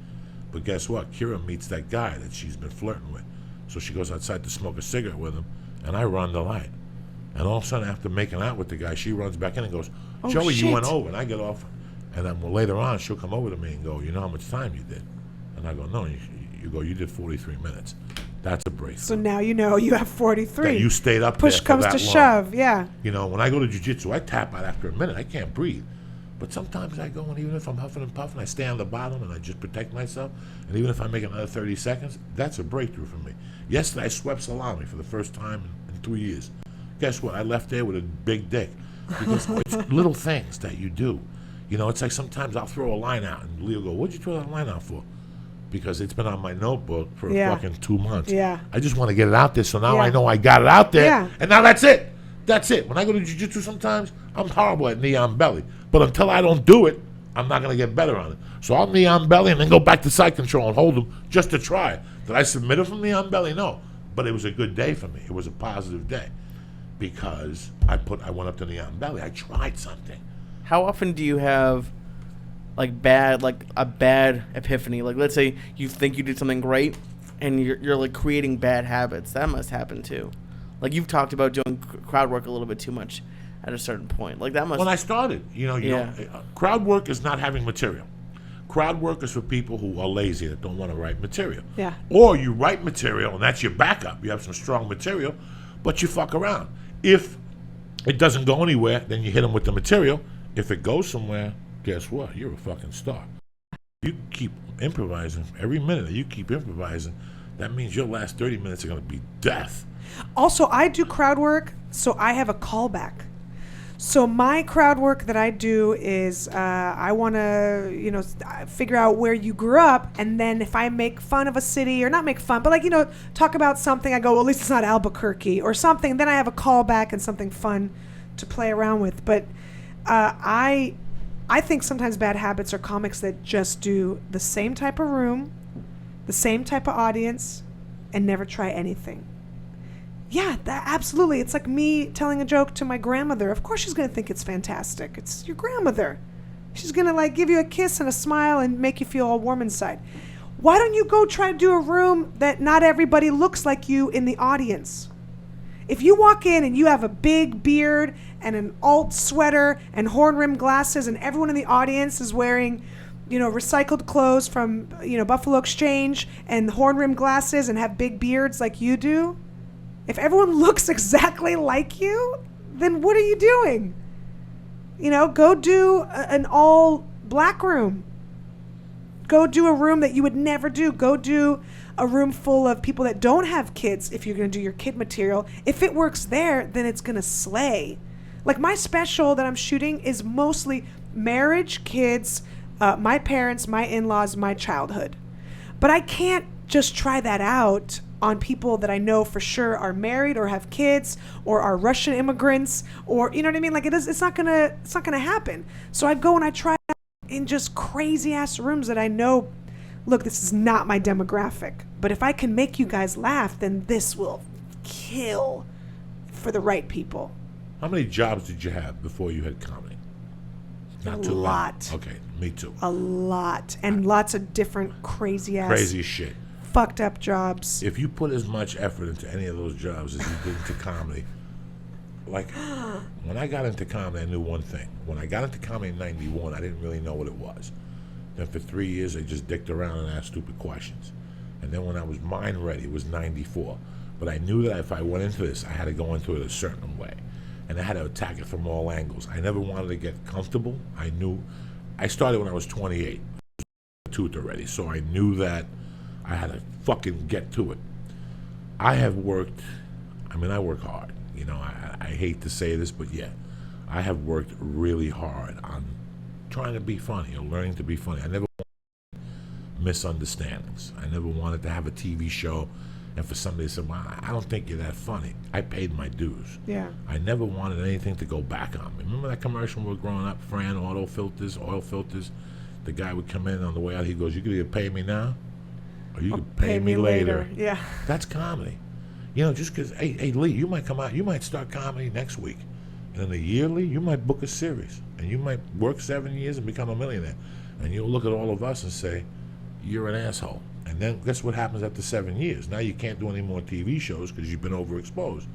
But guess what? Kira meets that guy that she's been flirting with. So she goes outside to smoke a cigarette with him, and I run the light. And all of a sudden, after making out with the guy, she runs back in and goes, Joey, shit. you went over. And I get off. And then later on, she'll come over to me and go, you know how much time you did? And I go, no. You go, you did 43 minutes. That's a breakthrough. So now you know you have 43. That you stayed up Push there for comes that to long. shove, yeah. You know, when I go to jiu-jitsu, I tap out after a minute. I can't breathe. But sometimes I go, and even if I'm huffing and puffing, I stay on the bottom and I just protect myself. And even if I make another 30 seconds, that's a breakthrough for me. Yesterday, I swept salami for the first time in 3 years. Guess what? I left there with a big dick. Because it's little things that you do. You know, it's like sometimes I'll throw a line out, and Leo will go, what'd you throw that line out for? Because it's been on my notebook for fucking 2 months. Yeah. I just want to get it out there, so now Yeah. I know I got it out there. Yeah. And now that's it. That's it. When I go to jiu-jitsu sometimes, I'm horrible at knee on belly. But until I don't do it, I'm not going to get better on it. So I'll knee on belly and then go back to side control and hold them just to try. Did I submit it from knee on belly? No. But it was a good day for me. It was a positive day. Because I went up to knee on belly. I tried something. How often do you have a bad epiphany? Like, let's say you think you did something great and you're like creating bad habits. That must happen too. Like, you've talked about doing crowd work a little bit too much at a certain point. Like, that must. When I started, you know, crowd work is not having material. Crowd work is for people who are lazy, that don't want to write material. Yeah. Or you write material and that's your backup. You have some strong material, but you fuck around. If it doesn't go anywhere, then you hit them with the material. If it goes somewhere, guess what? You're a fucking star. You keep improvising, every minute that you keep improvising, that means your last 30 minutes are going to be death. Also, I do crowd work, so I have a callback. So my crowd work that I do is I want to, figure out where you grew up, and then if I make fun of a city, or not make fun, but talk about something, I go, well, at least it's not Albuquerque or something. Then I have a callback and something fun to play around with. But I think sometimes bad habits are comics that just do the same type of room, the same type of audience, and never try anything. Yeah, absolutely. It's like me telling a joke to my grandmother. Of course she's going to think it's fantastic. It's your grandmother. She's going to give you a kiss and a smile and make you feel all warm inside. Why don't you go try to do a room that not everybody looks like you in the audience? If you walk in and you have a big beard and an alt sweater and horn-rimmed glasses, and everyone in the audience is wearing, recycled clothes from, Buffalo Exchange and horn-rimmed glasses and have big beards like you do, if everyone looks exactly like you, then what are you doing? Go do an all black room. Go do a room that you would never do. Go do a room full of people that don't have kids if you're going to do your kid material. If it works there, then it's going to slay. Like my special that I'm shooting is mostly marriage, kids, my parents, my in-laws, my childhood. But I can't just try that out on people that I know for sure are married or have kids or are Russian immigrants, or you know what I mean? It's not gonna happen. So I go and I try it out in just crazy ass rooms that I know, look, this is not my demographic, but if I can make you guys laugh, then this will kill for the right people. How many jobs did you have before you had comedy? Not too lot. Many. Okay, me too. A lot, and lots of different crazy shit. Fucked up jobs. If you put as much effort into any of those jobs as you did into comedy, like when I got into comedy, I knew one thing. When I got into comedy in '91, I didn't really know what it was. Then for 3 years, I just dicked around and asked stupid questions. And then when I was mind ready, it was '94. But I knew that if I went into this, I had to go into it a certain way. And I had to attack it from all angles. I never wanted to get comfortable. I started when I was 28. I was a tooth already, so I knew that I had to fucking get to it. I work hard. I hate to say this, but yeah, I have worked really hard on trying to be funny or learning to be funny. I never wanted misunderstandings. I never wanted to have a TV show and for somebody to say, well, I don't think you're that funny. I paid my dues. Yeah. I never wanted anything to go back on me. Remember that commercial when we were growing up, Fran, oil filters? The guy would come in on the way out, he goes, you could either pay me now or you could pay me later. Yeah. That's comedy. Just because, hey, Lee, you might come out, you might start comedy next week. And in a year, Lee, you might book a series. And you might work 7 years and become a millionaire. And you'll look at all of us and say, you're an asshole. And then guess what happens after 7 years? Now you can't do any more TV shows because you've been overexposed.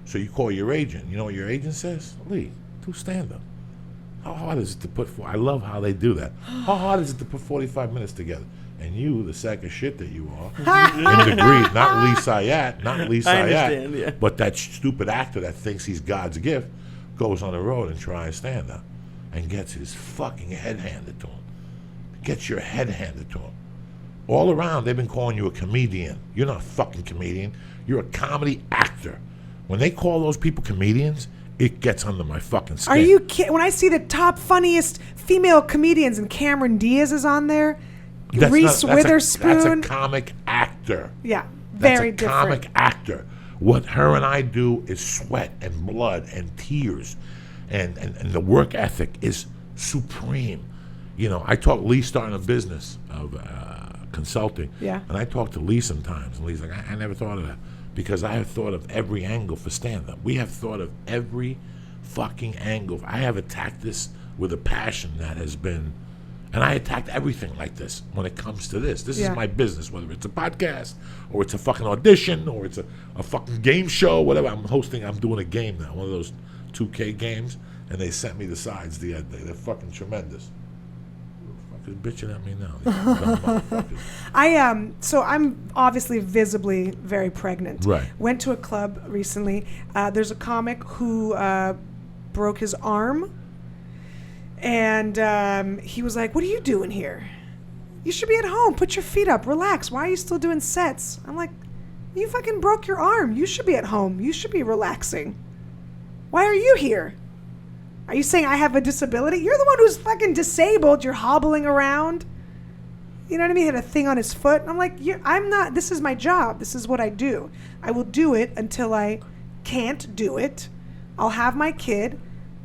So you call your agent. You know what your agent says? Lee, do stand-up. How hard is it to put, I love how they do that. How hard is it to put 45 minutes together? And you, the sack of shit that you are, in the greed, not Lee Syatt, I understand, yeah. but that stupid actor that thinks he's God's gift, goes on the road and tries stand-up and gets his fucking head handed to him. Gets your head handed to him. All around, they've been calling you a comedian. You're not a fucking comedian. You're a comedy actor. When they call those people comedians, it gets under my fucking skin. Are you kidding? When I see the top funniest female comedians and Cameron Diaz is on there, Reese Witherspoon. That's a comic actor. Yeah, very that's a different. comic actor. What her and I do is sweat and blood and tears, and the work ethic is supreme. I talk Lee starting a business of consulting, yeah, and I talk to Lee sometimes, and Lee's like, I never thought of that, because I have thought of every angle for stand-up. We have thought of every fucking angle. I have attacked this with a passion that has been, and I attacked everything like this when it comes to this. This is my business, whether it's a podcast or it's a fucking audition or it's a fucking game show, whatever. I'm doing a game now, one of those 2K games, and they sent me the sides the other day. They're fucking tremendous. Bitching at me now. So I'm obviously visibly very pregnant. Right. Went to a club recently. There's a comic who broke his arm, and he was like, "What are you doing here?" You should be at home. Put your feet up. Relax. Why are you still doing sets? I'm like, you fucking broke your arm. You should be at home. You should be relaxing. Why are you here? Are you saying I have a disability? You're the one who's fucking disabled. You're hobbling around. You know what I mean? He had a thing on his foot. I'm like, I'm not. This is my job. This is what I do. I will do it until I can't do it. I'll have my kid,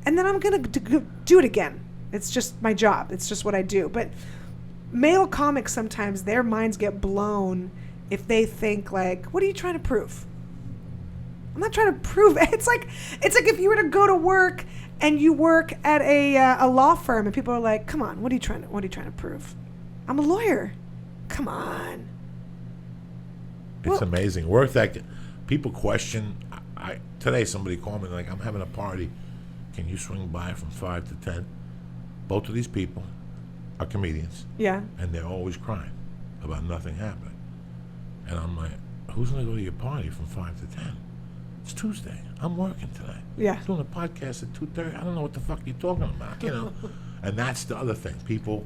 and then I'm going to do it again. It's just my job. It's just what I do. But male comics, sometimes their minds get blown if they think like, what are you trying to prove? I'm not trying to prove. It's like if you were to go to work and you work at a law firm and people are like, come on, what are you trying to prove? I'm a lawyer. Come on. It's amazing. Work that people question. Today somebody called me like, I'm having a party. Can you swing by from 5 to 10? Both of these people are comedians. Yeah. And they're always crying about nothing happening. And I'm like, who's going to go to your party from 5 to 10? It's Tuesday. I'm working today. Yeah. I'm doing a podcast at 2:30. I don't know what the fuck you're talking about, you know? And that's the other thing. People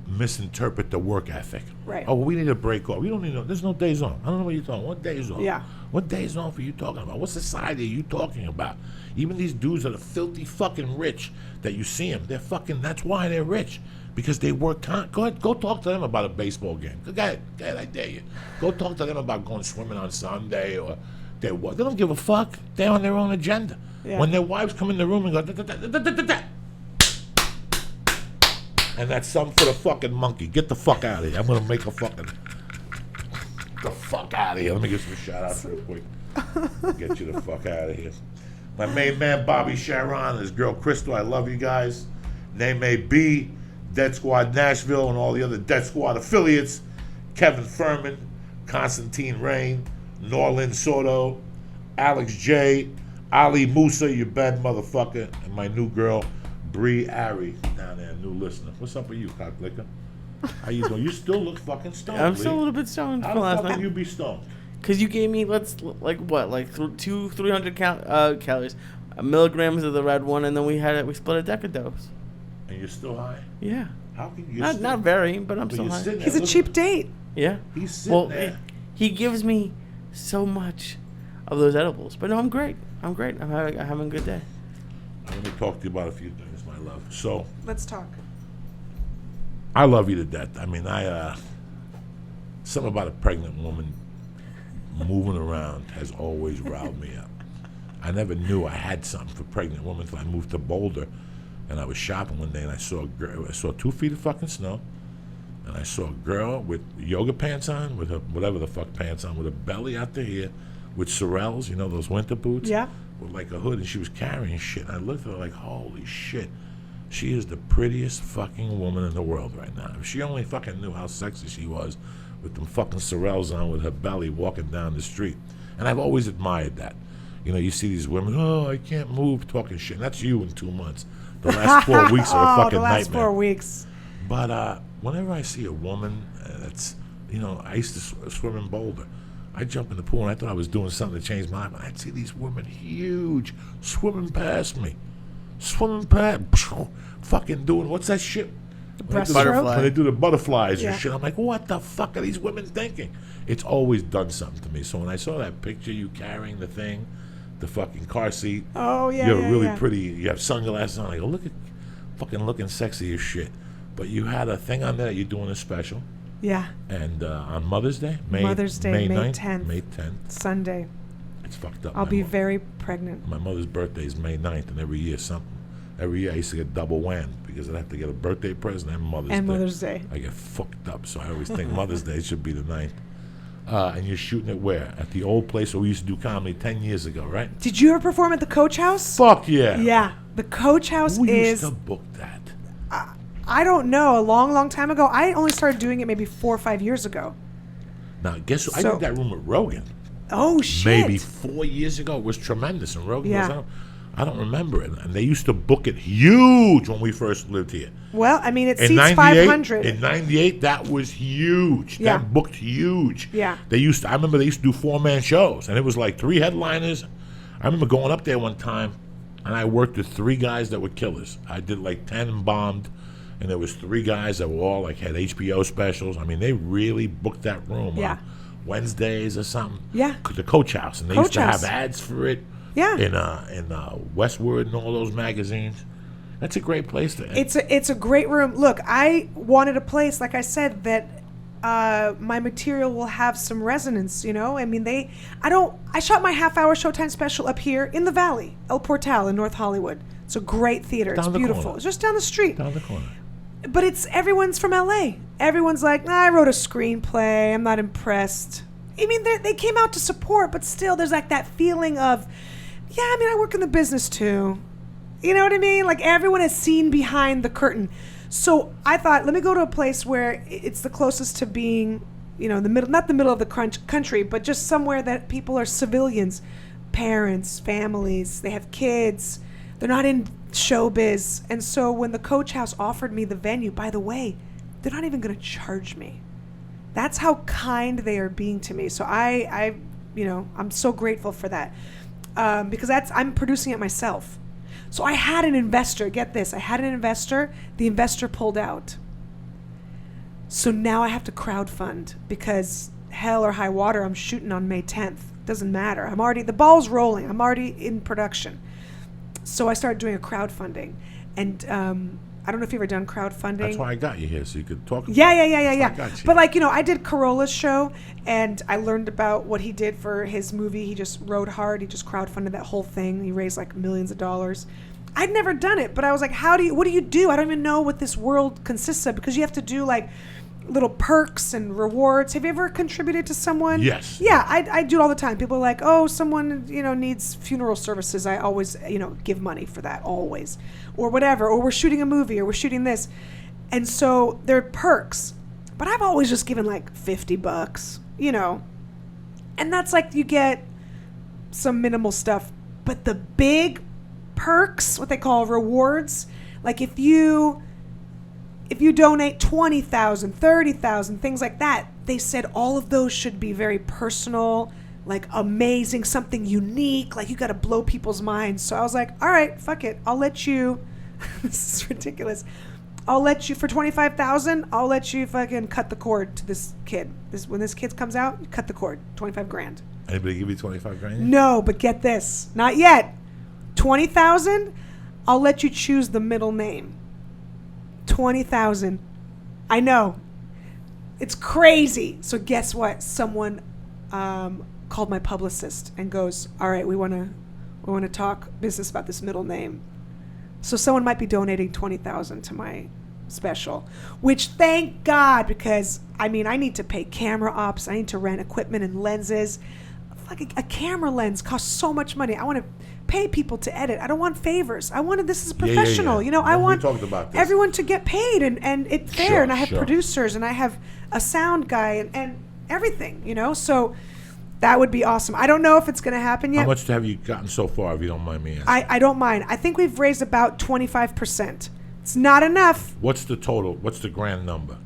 misinterpret the work ethic. Right. Oh, well, we need a break off. We don't need there's no days off. I don't know what you're talking about. What days off? Yeah. What days off are you talking about? What society are you talking about? Even these dudes that are filthy fucking rich that you see them, they're fucking, that's why they're rich. Because they work Go ahead, go talk to them about a baseball game. Go ahead, I dare you. Go talk to them about going swimming on Sunday or they don't give a fuck. They're on their own agenda. Yeah. When their wives come in the room and go, da-da-da-da-da-da-da. And that's something for the fucking monkey. Get the fuck out of here. I'm going to make a fucking... the fuck out of here. Let me get some shout-outs real quick. Get you the fuck out of here. My main man, Bobby Sharon, his girl, Crystal. I love you guys. Name A B, Dead Squad Nashville, and all the other Dead Squad affiliates. Kevin Furman, Constantine Rain, Norlin Soto, Alex J, Ali Musa, you bad motherfucker, and my new girl, Bree Ari, down there, new listener. What's up with you, cocklicker? How you doing? You still look fucking stoned. I'm still a little bit stoned How from the last fuck night. can you be stoned? Because you gave me, 300 calories, milligrams of the red one, and then we split a decadose. And you're still high? Yeah. How can you? Not very, but I'm But still you're high. sitting there He's a looking- cheap date. Yeah. He's sitting there. He gives me so much of those edibles, but no, I'm great. I'm having a good day. Let me talk to you about a few things, my love. So, Let's talk. I love you to death. I mean, something about a pregnant woman moving around has always riled me up. I never knew I had something for pregnant women until I moved to Boulder, and I was shopping one day and I saw a girl. I saw 2 feet of fucking snow, and I saw a girl with yoga pants on, with her whatever the fuck pants on, with her belly out to here, with Sorels, you know those winter boots, Yeah. with like a hood, and she was carrying shit. And I looked at her like, holy shit. She is the prettiest fucking woman in the world right now. If she only fucking knew how sexy she was with them fucking Sorels on with her belly walking down the street. And I've always admired that. You know, you see these women, oh, I can't move, talking shit. And that's you in 2 months. The last 4 weeks are a fucking the last nightmare. 4 weeks. But whenever I see a woman that's, you know, I used to swim in Boulder. I'd jump in the pool and I thought I was doing something to change my life. I'd see these women huge swimming past me. Fucking doing, what's that shit? Breaststroke? When they do the butterflies Yeah. and shit, I'm like, what the fuck are these women thinking? It's always done something to me. So when I saw that picture, you carrying the thing, the fucking car seat, Oh, yeah, you're yeah, really yeah. pretty, you have sunglasses on. I go, look at fucking looking sexy as shit. But you had a thing on there that you're doing a special. Yeah. And on Mother's Day, Mother's Day, May 9th, 10th. May 10th. Sunday. It's fucked up. I'll My be mo- very pregnant. My mother's birthday is May 9th, and every year something. Every year I used to get double whammed because I'd have to get a birthday present and Mother's Day. I get fucked up, so I always think Mother's Day should be the 9th. And you're shooting it where? At the old place where we used to do comedy 10 years ago, right? Did you ever perform at the Coach House? Fuck yeah. Yeah. The Coach House Who is... used to book that? I don't know. A long, long time ago. I only started doing it maybe 4 or 5 years ago. Now, guess what? I So- did that room with Rogan. Oh, shit. Maybe 4 years ago. It was tremendous. And Rogan Yeah. was out. I don't remember it. And they used to book it huge when we first lived here. Well, I mean, it In seats 98, 500. in 98, that was huge. Yeah. That booked huge. Yeah. I remember they used to do 4-man shows, and it was like 3 headliners. I remember going up there one time, and I worked with 3 guys that were killers. I did like 10 and bombed, and there was 3 guys that were all like had HBO specials. I mean, they really booked that room Yeah. on Wednesdays or something. Yeah. The Coach House, and they Coach used to House. have ads for it. Yeah. In Westward and all those magazines. That's a great place to end. It's a great room. Look, I wanted a place, like I said, that my material will have some resonance, you know? I mean, I shot my half-hour Showtime special up here in the Valley, El Portal in North Hollywood. It's a great theater. It's beautiful. Corner. It's just down the street. Down the corner. But everyone's from LA. Everyone's like, I wrote a screenplay. I'm not impressed. I mean, they came out to support, but still there's like that feeling of, yeah, I mean, I work in the business too. You know what I mean? Like everyone has seen behind the curtain. So I thought, let me go to a place where it's the closest to being, you know, not the middle of the country, but just somewhere that people are civilians, parents, families, they have kids. They're not in showbiz. And so when the Coach House offered me the venue, by the way, they're not even going to charge me. That's how kind they are being to me. So I I'm so grateful for that. Because I'm producing it myself. So I had an investor, get this, the investor pulled out. So now I have to crowdfund because hell or high water, I'm shooting on May 10th. Doesn't matter. The ball's rolling. I'm already in production. So I started doing a crowdfunding. And I don't know if you've ever done crowdfunding. That's why I got you here, so you could talk about Yeah. I got you. But I did Corolla's show, and I learned about what he did for his movie. He just rode hard. He just crowdfunded that whole thing. He raised like millions of dollars. I'd never done it, but I was like, what do you do? I don't even know what this world consists of, because you have to do like little perks and rewards. Have you ever contributed to someone? Yes. Yeah, I do it all the time. People are like, oh, someone, needs funeral services. I always, give money for that, always. Or whatever. Or we're shooting a movie, or we're shooting this. And so there are perks. But I've always just given like $50, And that's like you get some minimal stuff. But the big perks, what they call rewards, like if you donate 20,000, 30,000, things like that, they said all of those should be very personal, like amazing, something unique, like you got to blow people's minds. So I was like, all right, fuck it. I'll let you, this is ridiculous. I'll let you, for 25,000, I'll let you fucking cut the cord to this kid. When this kid comes out, you cut the cord, 25 grand. Anybody give you 25 grand? No, but get this, not yet. 20,000, I'll let you choose the middle name. 20,000. I know. It's crazy. So guess what? Someone called my publicist and goes, all right, we want to talk business about this middle name. So someone might be donating 20,000 to my special, which thank God, because I need to pay camera ops. I need to rent equipment and lenses. Like a camera lens costs so much money. I want to pay people to edit. I don't want favors. This is professional. Yeah. I want talked about this. everyone to get paid and it's fair. Sure, and I have sure. producers and I have a sound guy and everything, So that would be awesome. I don't know if it's going to happen yet. How much have you gotten so far, if you don't mind me asking? I don't mind. I think we've raised about 25%. It's not enough. What's the total? What's the grand number?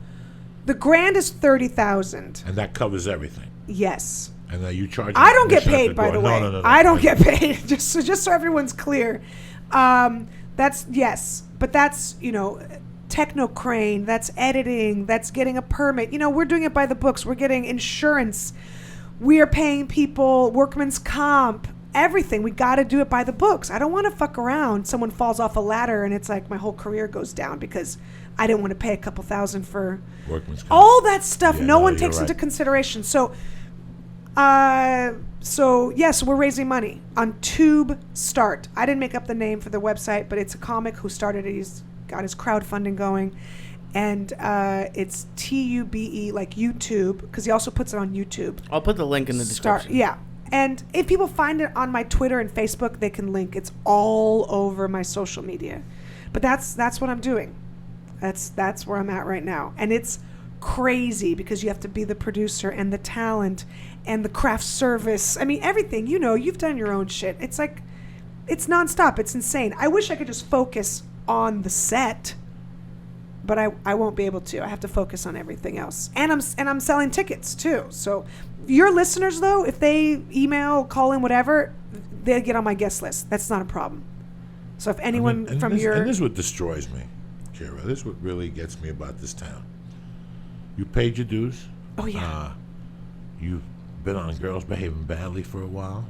The grand is 30,000. And that covers everything. Yes. And you charge. I don't get admission at paid, by the way. No. I don't get paid. Just so everyone's clear. That's yes, but that's techno crane. That's editing. That's getting a permit. We're doing it by the books. We're getting insurance. We are paying people workman's comp. Everything. We got to do it by the books. I don't want to fuck around. Someone falls off a ladder and it's like my whole career goes down because I didn't want to pay a couple thousand for workman's comp. All that stuff. Yeah, no one you're takes right. into consideration. So we're raising money on Tube Start. I didn't make up the name for the website, but it's a comic who started it. He's got his crowdfunding going, and it's TUBE, like YouTube, because he also puts it on YouTube. I'll put the link in the description. Yeah, and if people find it on my Twitter and Facebook, they can link. It's all over my social media, but that's what I'm doing. That's where I'm at right now, and it's crazy because you have to be the producer and the talent and the craft service. Everything. You've done your own shit. It's like, it's nonstop. It's insane. I wish I could just focus on the set, but I won't be able to. I have to focus on everything else. And I'm selling tickets too. So your listeners, though, if they email, call in, whatever, they get on my guest list. That's not a problem. So if anyone and from this, your... And this is what destroys me. Kira. This is what really gets me about this town. You paid your dues. Oh, yeah. You've been on Girls Behaving Badly for a while.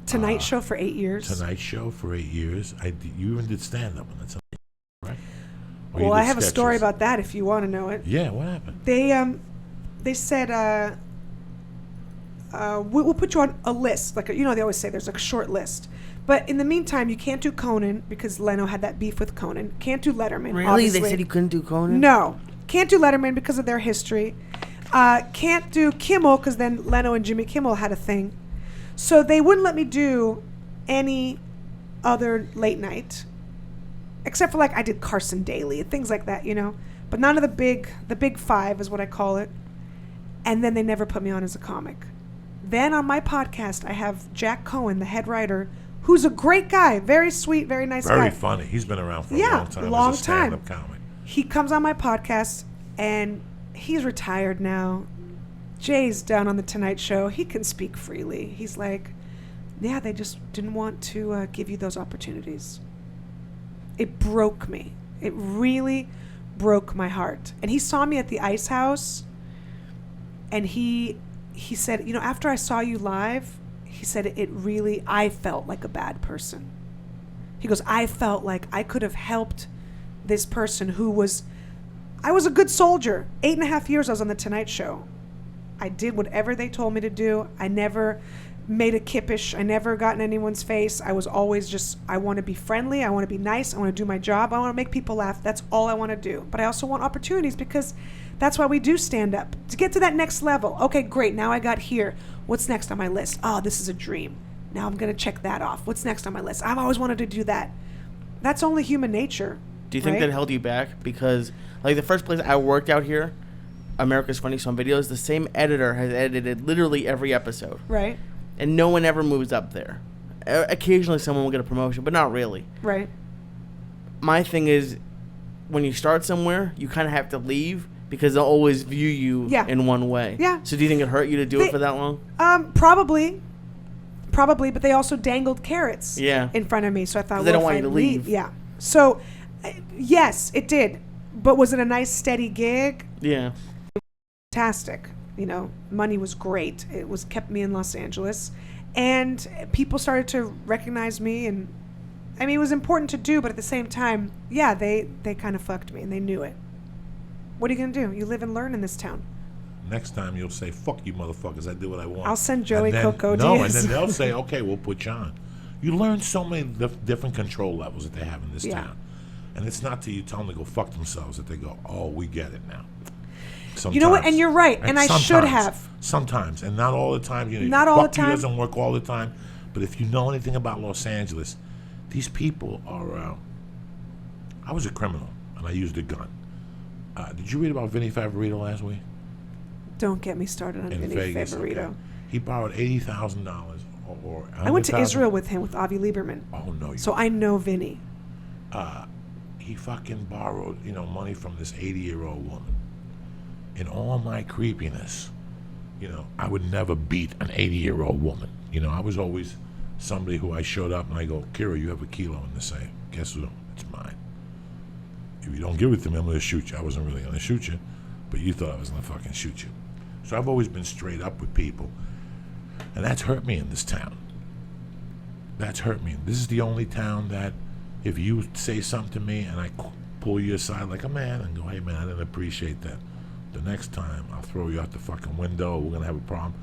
Tonight Show for 8 years. Tonight Show for 8 years. You even did stand-up on the Tonight Show, right? Or Well, you I did have a story sketches? about that if you want to know it. Yeah, what happened? They said, we'll put you on a list. Like, they always say there's like a short list. But in the meantime, you can't do Conan because Leno had that beef with Conan. Can't do Letterman. Really? Obviously. They said you couldn't do Conan? No. Can't do Letterman because of their history. Can't do Kimmel because then Leno and Jimmy Kimmel had a thing. So they wouldn't let me do any other late night. Except for I did Carson Daly and things like that, But none of the big five is what I call it. And then they never put me on as a comic. Then on my podcast, I have Jack Cohen, the head writer, who's a great guy, very sweet, very nice guy. Very funny. He's been around for a long time as a stand-up comic. He comes on my podcast, and he's retired now. Jay's down on the Tonight Show. He can speak freely. He's like, yeah, they just didn't want to give you those opportunities. It broke me. It really broke my heart. And he saw me at the Ice House, and he said, after I saw you live, he said I felt like a bad person. He goes, I felt like I could have helped this person I was a good soldier. 8.5 years I was on the Tonight Show. I did whatever they told me to do. I never made a kippish. I never got in anyone's face. I was always just, I want to be friendly. I want to be nice. I want to do my job. I want to make people laugh. That's all I want to do. But I also want opportunities because that's why we do stand up. To get to that next level. Okay, great. Now I got here. What's next on my list? Oh, this is a dream. Now I'm going to check that off. What's next on my list? I've always wanted to do that. That's only human nature. Do you think that held you back? Because, the first place I worked out here, America's Funniest Home Videos, the same editor has edited literally every episode. Right. And no one ever moves up there. Occasionally someone will get a promotion, but not really. Right. My thing is, when you start somewhere, you kind of have to leave because they'll always view you in one way. Yeah. So do you think it hurt you to do it for that long? Probably, but they also dangled carrots in front of me. So I thought, they don't want you to leave. Yeah. So, yes, it did. But was it a nice, steady gig? Yeah. Fantastic. Money was great. It kept me in Los Angeles. And people started to recognize me. And, it was important to do, but at the same time, they kind of fucked me, and they knew it. What are you going to do? You live and learn in this town. Next time you'll say, fuck you motherfuckers, I do what I want. I'll send Joey Coco No, Diaz. and then they'll say, okay, we'll put you on. You learn so many different control levels that they have in this town. And it's not till you tell them to go fuck themselves that they go, oh, we get it now. Sometimes. You know what? And you're right. And I should have. Sometimes. And not all the time. Not all the time. Doesn't work all the time. But if you know anything about Los Angeles, these people are... I was a criminal, and I used a gun. Did you read about Vinny Favorito last week? Don't get me started on Vinny Favorito. Okay. He borrowed $80,000 or I went to Israel with him, with Avi Lieberman. Oh, no. So I know Vinny. He fucking borrowed, money from this 80-year-old woman. In all my creepiness, I would never beat an 80-year-old woman. I was always somebody who I showed up and I go, Kira, you have a kilo in the safe. Guess what? It's mine. If you don't give it to me, I'm going to shoot you. I wasn't really going to shoot you, but you thought I was going to fucking shoot you. So I've always been straight up with people, and that's hurt me in this town. That's hurt me. This is the only town that if you say something to me and I pull you aside like a man and go, hey, man, I didn't appreciate that. The next time I'll throw you out the fucking window. We're going to have a problem.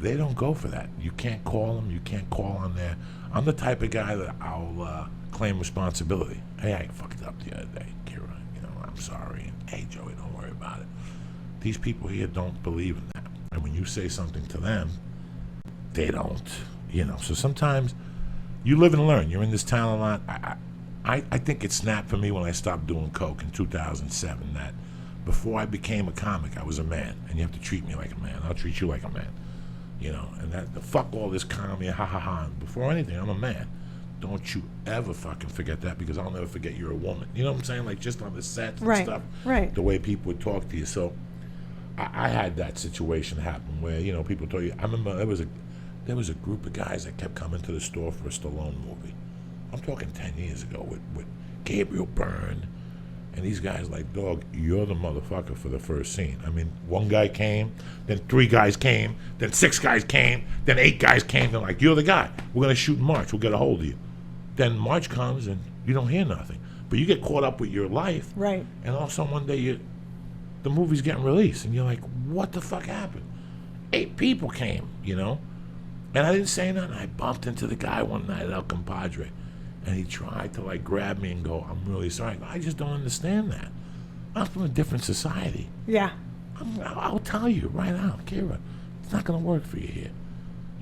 They don't go for that. You can't call them. You can't call on there. I'm the type of guy that I'll claim responsibility. Hey, I fucked up the other day, Kira. I'm sorry. And, hey, Joey, don't worry about it. These people here don't believe in that. And when you say something to them, they don't. So sometimes you live and learn. You're in this town a lot. I think it snapped for me when I stopped doing coke in 2007 that before I became a comic, I was a man. And you have to treat me like a man. I'll treat you like a man. And that fuck all this comedy, ha ha ha. Before anything, I'm a man. Don't you ever fucking forget that because I'll never forget you're a woman. You know what I'm saying? Like just on the sets and stuff. Right. The way people would talk to you. So I had that situation happen where, people told you. I remember there was a group of guys that kept coming to the store for a Stallone movie. I'm talking 10 years ago with Gabriel Byrne And these guys like, dog, you're the motherfucker for the first scene. I mean, one guy came, then 3 guys came, then 6 guys came, then 8 guys came. They're like, you're the guy. We're going to shoot in March. We'll get a hold of you. Then March comes and you don't hear nothing. But you get caught up with your life. Right. And all of a sudden one day the movie's getting released. And you're like, what the fuck happened? 8 people came, you know? And I didn't say nothing. I bumped into the guy one night at El Compadre. And he tried to like grab me and go, I'm really sorry. I just don't understand that. I'm from a different society. Yeah. I'll tell you right now, Kira, it's not going to work for you here.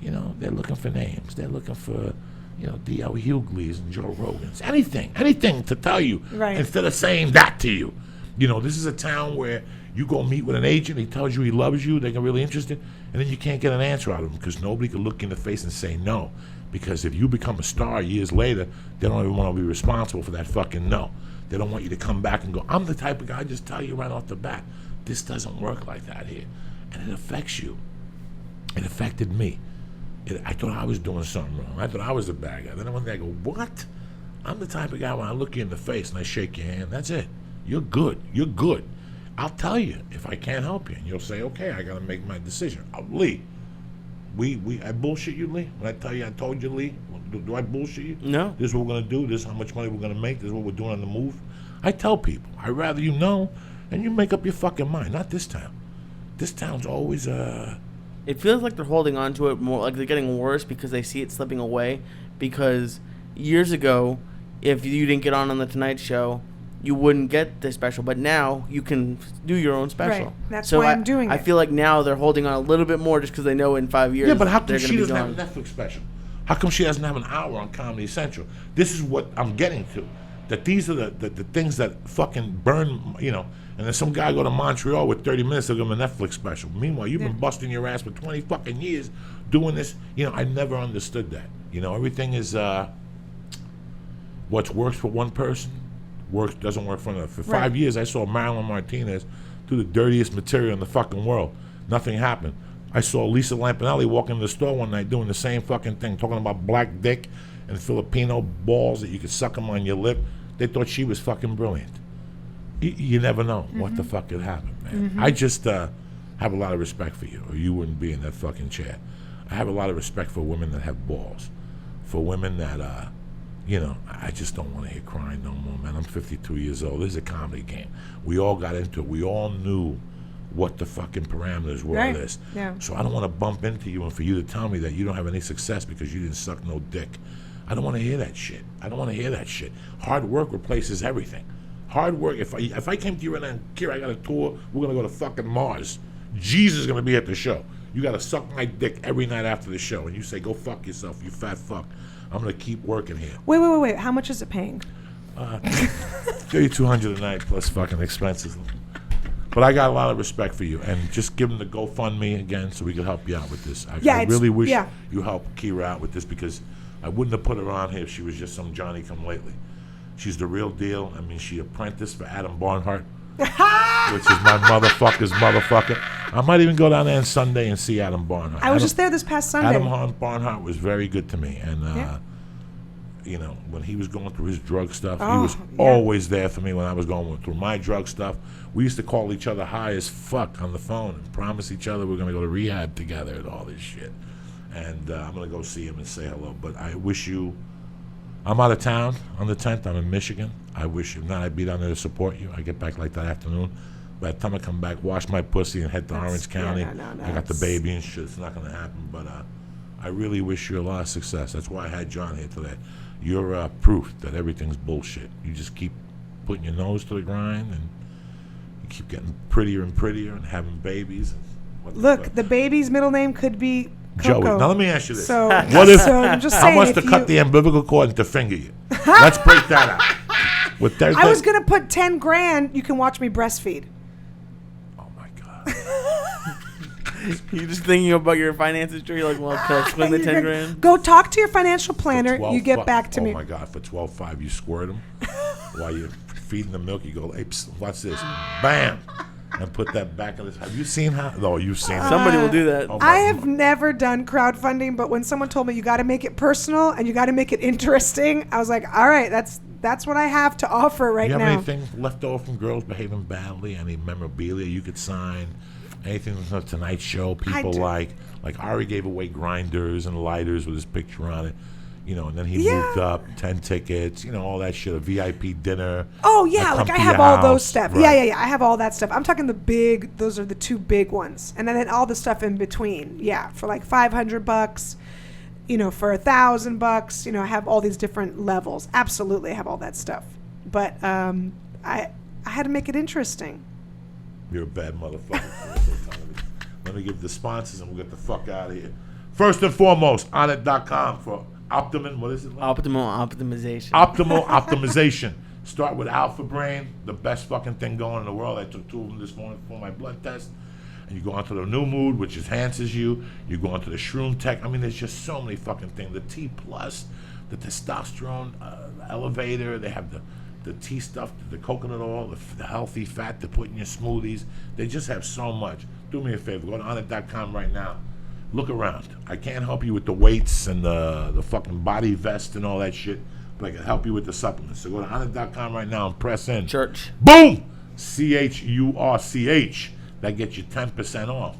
You know, they're looking for names. They're looking for, you know, D.L. Hughley's and Joe Rogan's. Anything to tell you instead of saying that to you. You know, this is a town where you go meet with an agent, he tells you he loves you, they're really interested, and then you can't get an answer out of him because nobody can look you in the face and say no. Because if you become a star years later, they don't even want to be responsible for that fucking no. They don't want you to come back and go, I'm the type of guy, just tell you right off the bat, this doesn't work like that here. And it affects you. It affected me. I thought I was doing something wrong. I thought I was the bad guy. Then one day I go, what? I'm the type of guy when I look you in the face and I shake your hand, that's it. You're good. You're good. I'll tell you if I can't help you. And you'll say, okay, I got to make my decision. Lee, I bullshit you, Lee? When I tell you I told you, Lee, do I bullshit you? No. This is what we're going to do. This is how much money we're going to make. This is what we're doing on the move. I tell people, I'd rather you know and you make up your fucking mind. Not this town. This town's always, It feels like they're holding on to it more, like they're getting worse because they see it slipping away. Because years ago, if you didn't get on The Tonight Show, you wouldn't get this special. But now you can do your own special. Right. That's why I'm doing it. I feel like now they're holding on a little bit more just because they know in 5 years. Yeah, but how come they're she gonna be doesn't have a Netflix special? How come she doesn't have an hour on Comedy Central? This is what I'm getting to. That these are the things that fucking burn, you know. And then some guy go to Montreal with 30 minutes to give him a Netflix special. Meanwhile, you've been busting your ass for 20 fucking years doing this. You know, I never understood that. You know, everything is what's works for one person doesn't work for another. For 5 years, I saw Marilyn Martinez do the dirtiest material in the fucking world. Nothing happened. I saw Lisa Lampanelli walk into the store one night doing the same fucking thing, talking about black dick and Filipino balls that you could suck them on your lip. They thought she was fucking brilliant. You never know what the fuck could happen, man. I just have a lot of respect for you, or you wouldn't be in that fucking chair. I have a lot of respect for women that have balls, for women that, you know, I just don't want to hear crying no more, man. I'm 52 years old. This is a comedy game. We all got into it. We all knew what the fucking parameters were of this. Yeah. So I don't want to bump into you and for you to tell me that you don't have any success because you didn't suck no dick. I don't want to hear that shit. I don't want to hear that shit. Hard work replaces everything. Hard work. If I came to you right now and Kira, I got a tour, we're going to go to fucking Mars. Jesus is going to be at the show. You got to suck my dick every night after the show. And you say, go fuck yourself, you fat fuck. I'm going to keep working here. Wait. How much is it paying? $3,200 a night plus fucking expenses. But I got a lot of respect for you. And just give them the GoFundMe again so we can help you out with this. I really wish you helped Kira out with this because I wouldn't have put her on here if she was just some Johnny-come-lately. She's the real deal. I mean, she apprenticed for Adam Barnhart, which is my motherfucker's motherfucker. I might even go down there on Sunday and see Adam Barnhart. I was just there this past Sunday. Adam Barnhart was very good to me. And, you know, when he was going through his drug stuff, he was always there for me when I was going through my drug stuff. We used to call each other high as fuck on the phone and promise each other we're going to go to rehab together and all this shit. And I'm going to go see him and say hello. But I wish you... I'm out of town on the 10th. I'm in Michigan. I wish, if not, I'd be down there to support you. I get back like that afternoon. By the time I come back, wash my pussy and head to Orange County. I got the baby and shit. It's not going to happen. But I really wish you a lot of success. That's why I had John here today. You're proof that everything's bullshit. You just keep putting your nose to the grind and you keep getting prettier and prettier and having babies. And Look, the baby's middle name could be Coco. Joey. Now let me ask you this. So, I'm just I saying, want to cut the umbilical cord and to finger you. Let's break that out. With I was going to put 10 grand. You can watch me breastfeed. Oh, my God. You're just thinking about your finances, Drew. You're like, well, can I spend the 10 grand? Go talk to your financial planner. You get back to me. Oh, my God. For $12.5, you squirt them. While you're feeding the milk, you go, hey, psst, watch this. Bam. And put that back in this. Have you seen how? No, you've seen it. Somebody will do that. I have never done crowdfunding, but when someone told me you got to make it personal and you got to make it interesting, I was like, all right, That's what I have to offer right You have now. anything left over from girls behaving badly? Any memorabilia you could sign? Anything from the Tonight Show people do. like Ari gave away grinders and lighters with his picture on it, and then he Yeah. moved up 10 tickets, all that shit, a VIP dinner. Oh yeah, I like come I to have your all those house. stuff. Right. Yeah. I have all that stuff. I'm talking those are the two big ones, and then all the stuff in between. Yeah, for like $500, for $1,000. I have all these different levels. Absolutely, I have all that stuff. But I had to make it interesting. You're a bad motherfucker. Let me give the sponsors and we'll get the fuck out of here. First and foremost, onit.com for Optimum. What is it? Optimal optimization. Optimal optimization. Start with Alpha Brain, the best fucking thing going in the world. I took 2 of them this morning for my blood test. And you go onto the New Mood, which enhances you. You go onto the Shroom Tech. I mean, there's just so many fucking things. The T Plus, the testosterone the elevator. They have the tea stuff, the coconut oil, the healthy fat to put in your smoothies. They just have so much. Do me a favor. Go to onit.com right now. Look around. I can't help you with the weights and the fucking body vest and all that shit, but I can help you with the supplements. So go to onit.com right now and press in. Church. Boom! CHURCH. That gets you 10% off.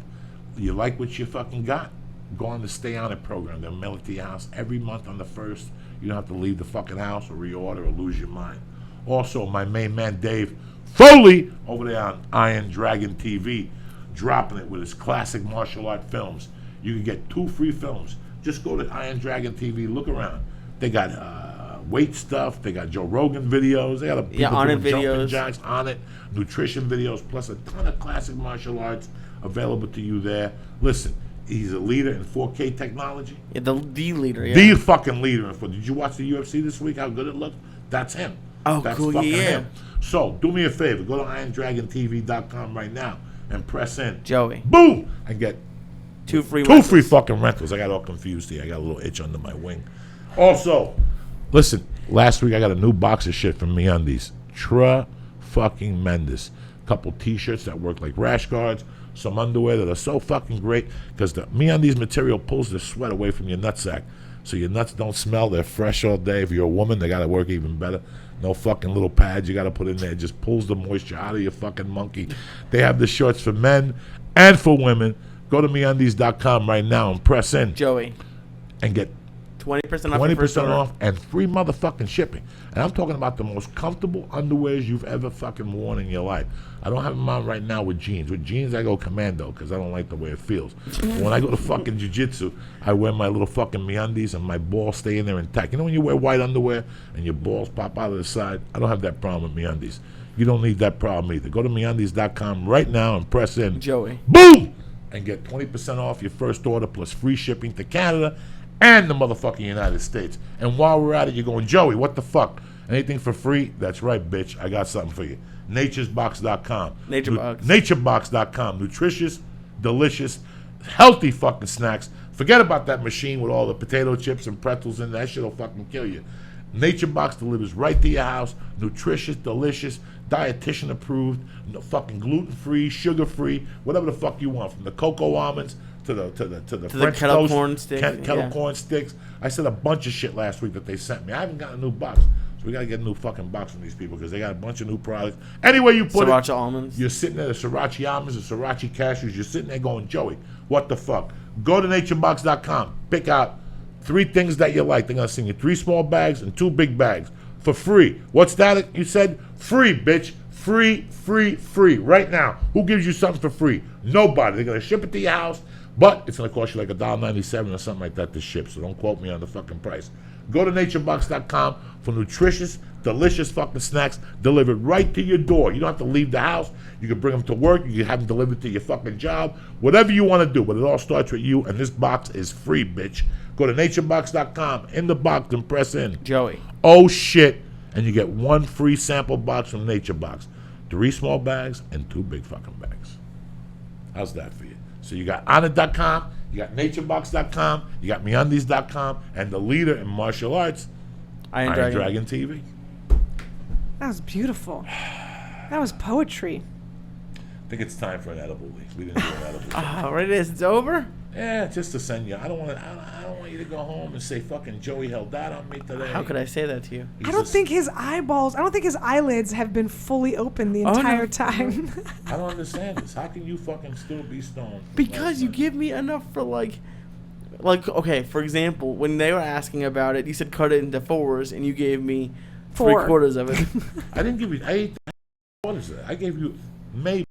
You like what you fucking got? Go on the Stay On It program. They'll mail it to your house every month on the 1st. You don't have to leave the fucking house or reorder or lose your mind. Also, my main man Dave Foley over there on Iron Dragon TV, dropping it with his classic martial art films. You can get 2 free films. Just go to Iron Dragon TV, look around. They got weight stuff. They got Joe Rogan videos. They got On It jumping videos. jacks, on it, nutrition videos, plus a ton of classic martial arts available to you there. Listen, he's a leader in 4K technology. Yeah, the leader. Yeah. The fucking leader in 4K. Did you watch the UFC this week? How good it looked? That's him. Oh, That's cool. fucking Yeah. him. So do me a favor. Go to IronDragonTV.com right now and press in. Joey. Boom! And get 2 free. 2 free fucking rentals. I got all confused here. I got a little itch under my wing. Also, listen, last week I got a new box of shit from MeUndies. Fucking Mendes. Couple t-shirts that work like rash guards. Some underwear that are so fucking great because the MeUndies material pulls the sweat away from your nutsack. So your nuts don't smell. They're fresh all day. If you're a woman, they got to work even better. No fucking little pads you got to put in there. It just pulls the moisture out of your fucking monkey. They have the shorts for men and for women. Go to MeUndies.com right now and press in. Joey. And get 20% off. 20% off and free motherfucking shipping. And I'm talking about the most comfortable underwears you've ever fucking worn in your life. I don't have them on right now with jeans. With jeans, I go commando because I don't like the way it feels. When I go to fucking jiu-jitsu, I wear my little fucking MeUndies and my balls stay in there intact. You know when you wear white underwear and your balls pop out of the side? I don't have that problem with MeUndies. You don't need that problem either. Go to MeUndies.com right now and press in. Joey. Boom! And get 20% off your first order plus free shipping to Canada and the motherfucking United States. And while we're at it, you're going, Joey, what the fuck? Anything for free? That's right, bitch. I got something for you. Naturesbox.com. Naturebox.com. Nutritious, delicious, healthy fucking snacks. Forget about that machine with all the potato chips and pretzels in there. That shit'll fucking kill you. NatureBox delivers right to your house. Nutritious, delicious, dietitian approved, no fucking gluten-free, sugar-free, whatever the fuck you want. From the cocoa almonds to the French kettle toast, corn sticks, kettle yeah. corn sticks. I said a bunch of shit last week that they sent me. I haven't got a new box. So we got to get a new fucking box from these people because they got a bunch of new products. Anyway you put Sriracha it, almonds. you're sitting there, the Sriracha almonds, the Sriracha cashews, you're sitting there going, Joey, what the fuck? Go to naturebox.com. Pick out 3 things that you like. They're going to send you 3 small bags and 2 big bags for free. What's that? You said free, bitch. Free, free, free. Right now. Who gives you something for free? Nobody. They're going to ship it to your house, but it's going to cost you like $1.97 or something like that to ship, so don't quote me on the fucking price. Go to naturebox.com for nutritious, delicious fucking snacks delivered right to your door. You don't have to leave the house. You can bring them to work. You can have them delivered to your fucking job. Whatever you want to do, but it all starts with you, and this box is free, bitch. Go to naturebox.com, in the box, and press in. Joey. Oh, shit. And you get 1 free sample box from NatureBox. 3 small bags and 2 big fucking bags. How's that for you? So you got Honor.com, you got naturebox.com, you got MeUndies.com, and the leader in martial arts, Iron Dragon TV. That was beautiful. That was poetry. I think it's time for an edible week. We didn't do an edible. Right, it is. It's over. Yeah, just to send you. I don't want you to go home and say fucking Joey held out on me today. How could I say that to you? I don't think his eyelids have been fully open the entire time. I don't understand this. How can you fucking still be stoned? Because you give me enough for like, okay, for example, when they were asking about it, you said cut it into 4s, and you gave me 3/4 of it. I didn't give you. I ate. What is that? I gave you maybe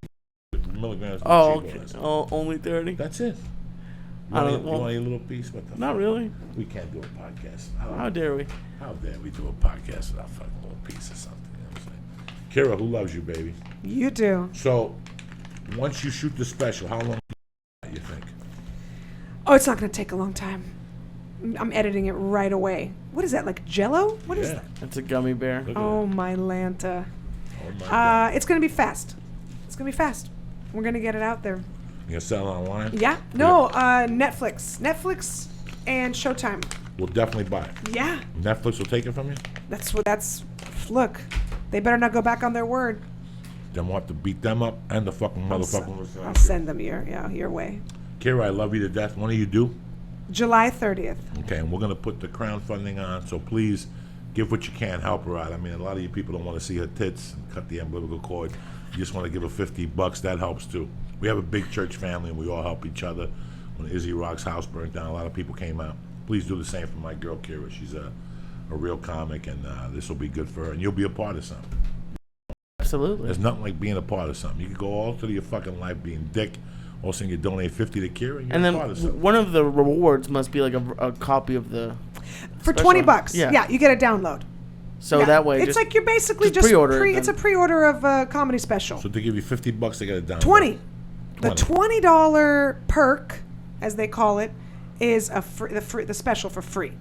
milligrams. Oh, okay. Oh, only 30. That's it. You want a little piece? What the not fuck? really. We can't do a podcast. How dare we? How dare we do a podcast without fucking a little piece or something? You know what I'm saying? Kira, who loves you, baby? You do. So, once you shoot the special, how long do you think? Oh, it's not going to take a long time. I'm editing it right away. What is that, like Jell-O? What is that? It's a gummy bear. Oh, my Lanta. Oh, my God. It's going to be fast. It's going to be fast. We're going to get it out there. You gonna sell it online? Yeah. No, Netflix. Netflix and Showtime. We'll definitely buy it. Yeah. Netflix will take it from you? Look, they better not go back on their word. Then we'll have to beat them up and the fucking motherfucking I'll send them your way. Kira, I love you to death. When are you due? July 30th. Okay, and we're going to put the crowdfunding on, so please give what you can, help her out. I mean, a lot of you people don't want to see her tits and cut the umbilical cord. You just want to give her $50, that helps too. We have a big church family, and we all help each other. When Izzy Rock's house burnt down, a lot of people came out. Please do the same for my girl, Kira. She's a real comic, and this will be good for her, and you'll be a part of something. Absolutely. There's nothing like being a part of something. You can go all through your fucking life being dick. All of a sudden, you donate 50 to Kira, and you're and a then part of something. one of the rewards must be like a copy of the For special. $20. Yeah. You get a download. So Yeah. that way, it's like you're basically just pre-order it it's a pre-order of a comedy special. So they give you $50, they get it down. 20. The $20 perk, as they call it, is the special for free.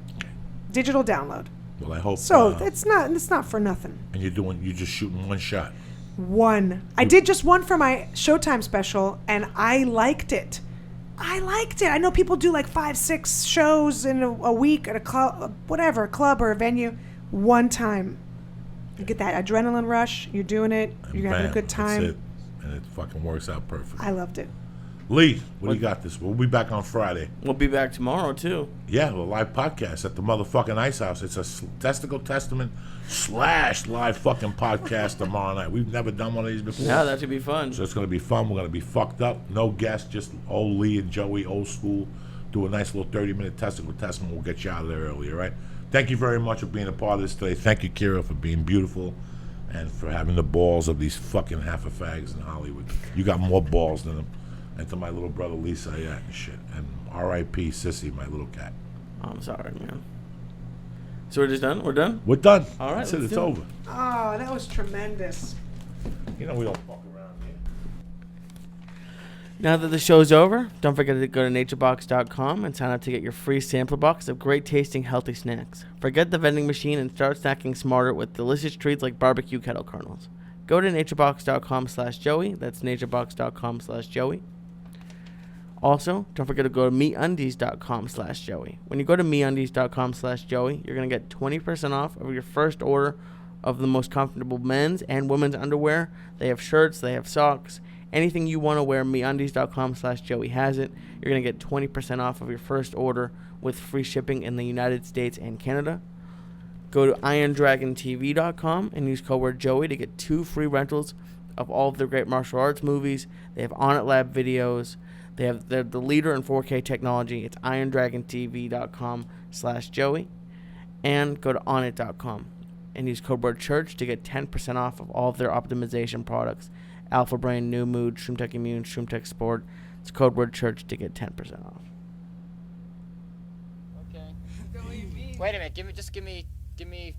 Digital download. Well, I hope. So it's not for nothing. And you're just shooting one shot. One. I did just one for my Showtime special, and I liked it. I know people do like 5-6 shows in a week at a club, a club or a venue. One time, you get that adrenaline rush. You're doing it. You're having a good time. That's it. And it fucking works out perfect. I loved it. Lee, what do you got this? We'll be back on Friday. We'll be back tomorrow too. Yeah, a live podcast at the motherfucking Ice House. It's a Testicle Testament / live fucking podcast tomorrow night. We've never done one of these before. Yeah, that should be fun. So it's going to be fun. We're going to be fucked up. No guests, just old Lee and Joey, old school. Do a nice little 30-minute Testicle Testament. We'll get you out of there early, all right? Thank you very much for being a part of this today. Thank you, Kira, for being beautiful and for having the balls of these fucking half-a-fags in Hollywood. You got more balls than them. And to my little brother, Lisa, yeah, and shit. And R.I.P. Sissy, my little cat. I'm sorry, man. So we're just done? We're done? We're done. All right, That's it. let's It's do it. over. Oh, that was tremendous. You know we don't fuck around here. Now that the show's over, don't forget to go to naturebox.com and sign up to get your free sampler box of great tasting healthy snacks. Forget the vending machine and start snacking smarter with delicious treats like barbecue kettle kernels. Go to naturebox.com/Joey. That's naturebox.com/Joey. Also, don't forget to go to meundies.com/Joey. When you go to meundies.com/Joey, you're going to get 20% off of your first order of the most comfortable men's and women's underwear. They have shirts, they have socks. Anything you want to wear, meundies.com/Joey has it. You're going to get 20% off of your first order with free shipping in the United States and Canada. Go to IronDragonTV.com and use code word Joey to get 2 free rentals of all of their great martial arts movies. They have On It Lab videos. They're the leader in 4K technology. It's IronDragonTV.com/Joey. And go to onit.com and use code word church to get 10% off of all of their optimization products. Alpha Brain, New Mood, ShroomTech Immune, ShroomTech Sport. It's code word church to get 10% off. Okay. Wait a minute. Give me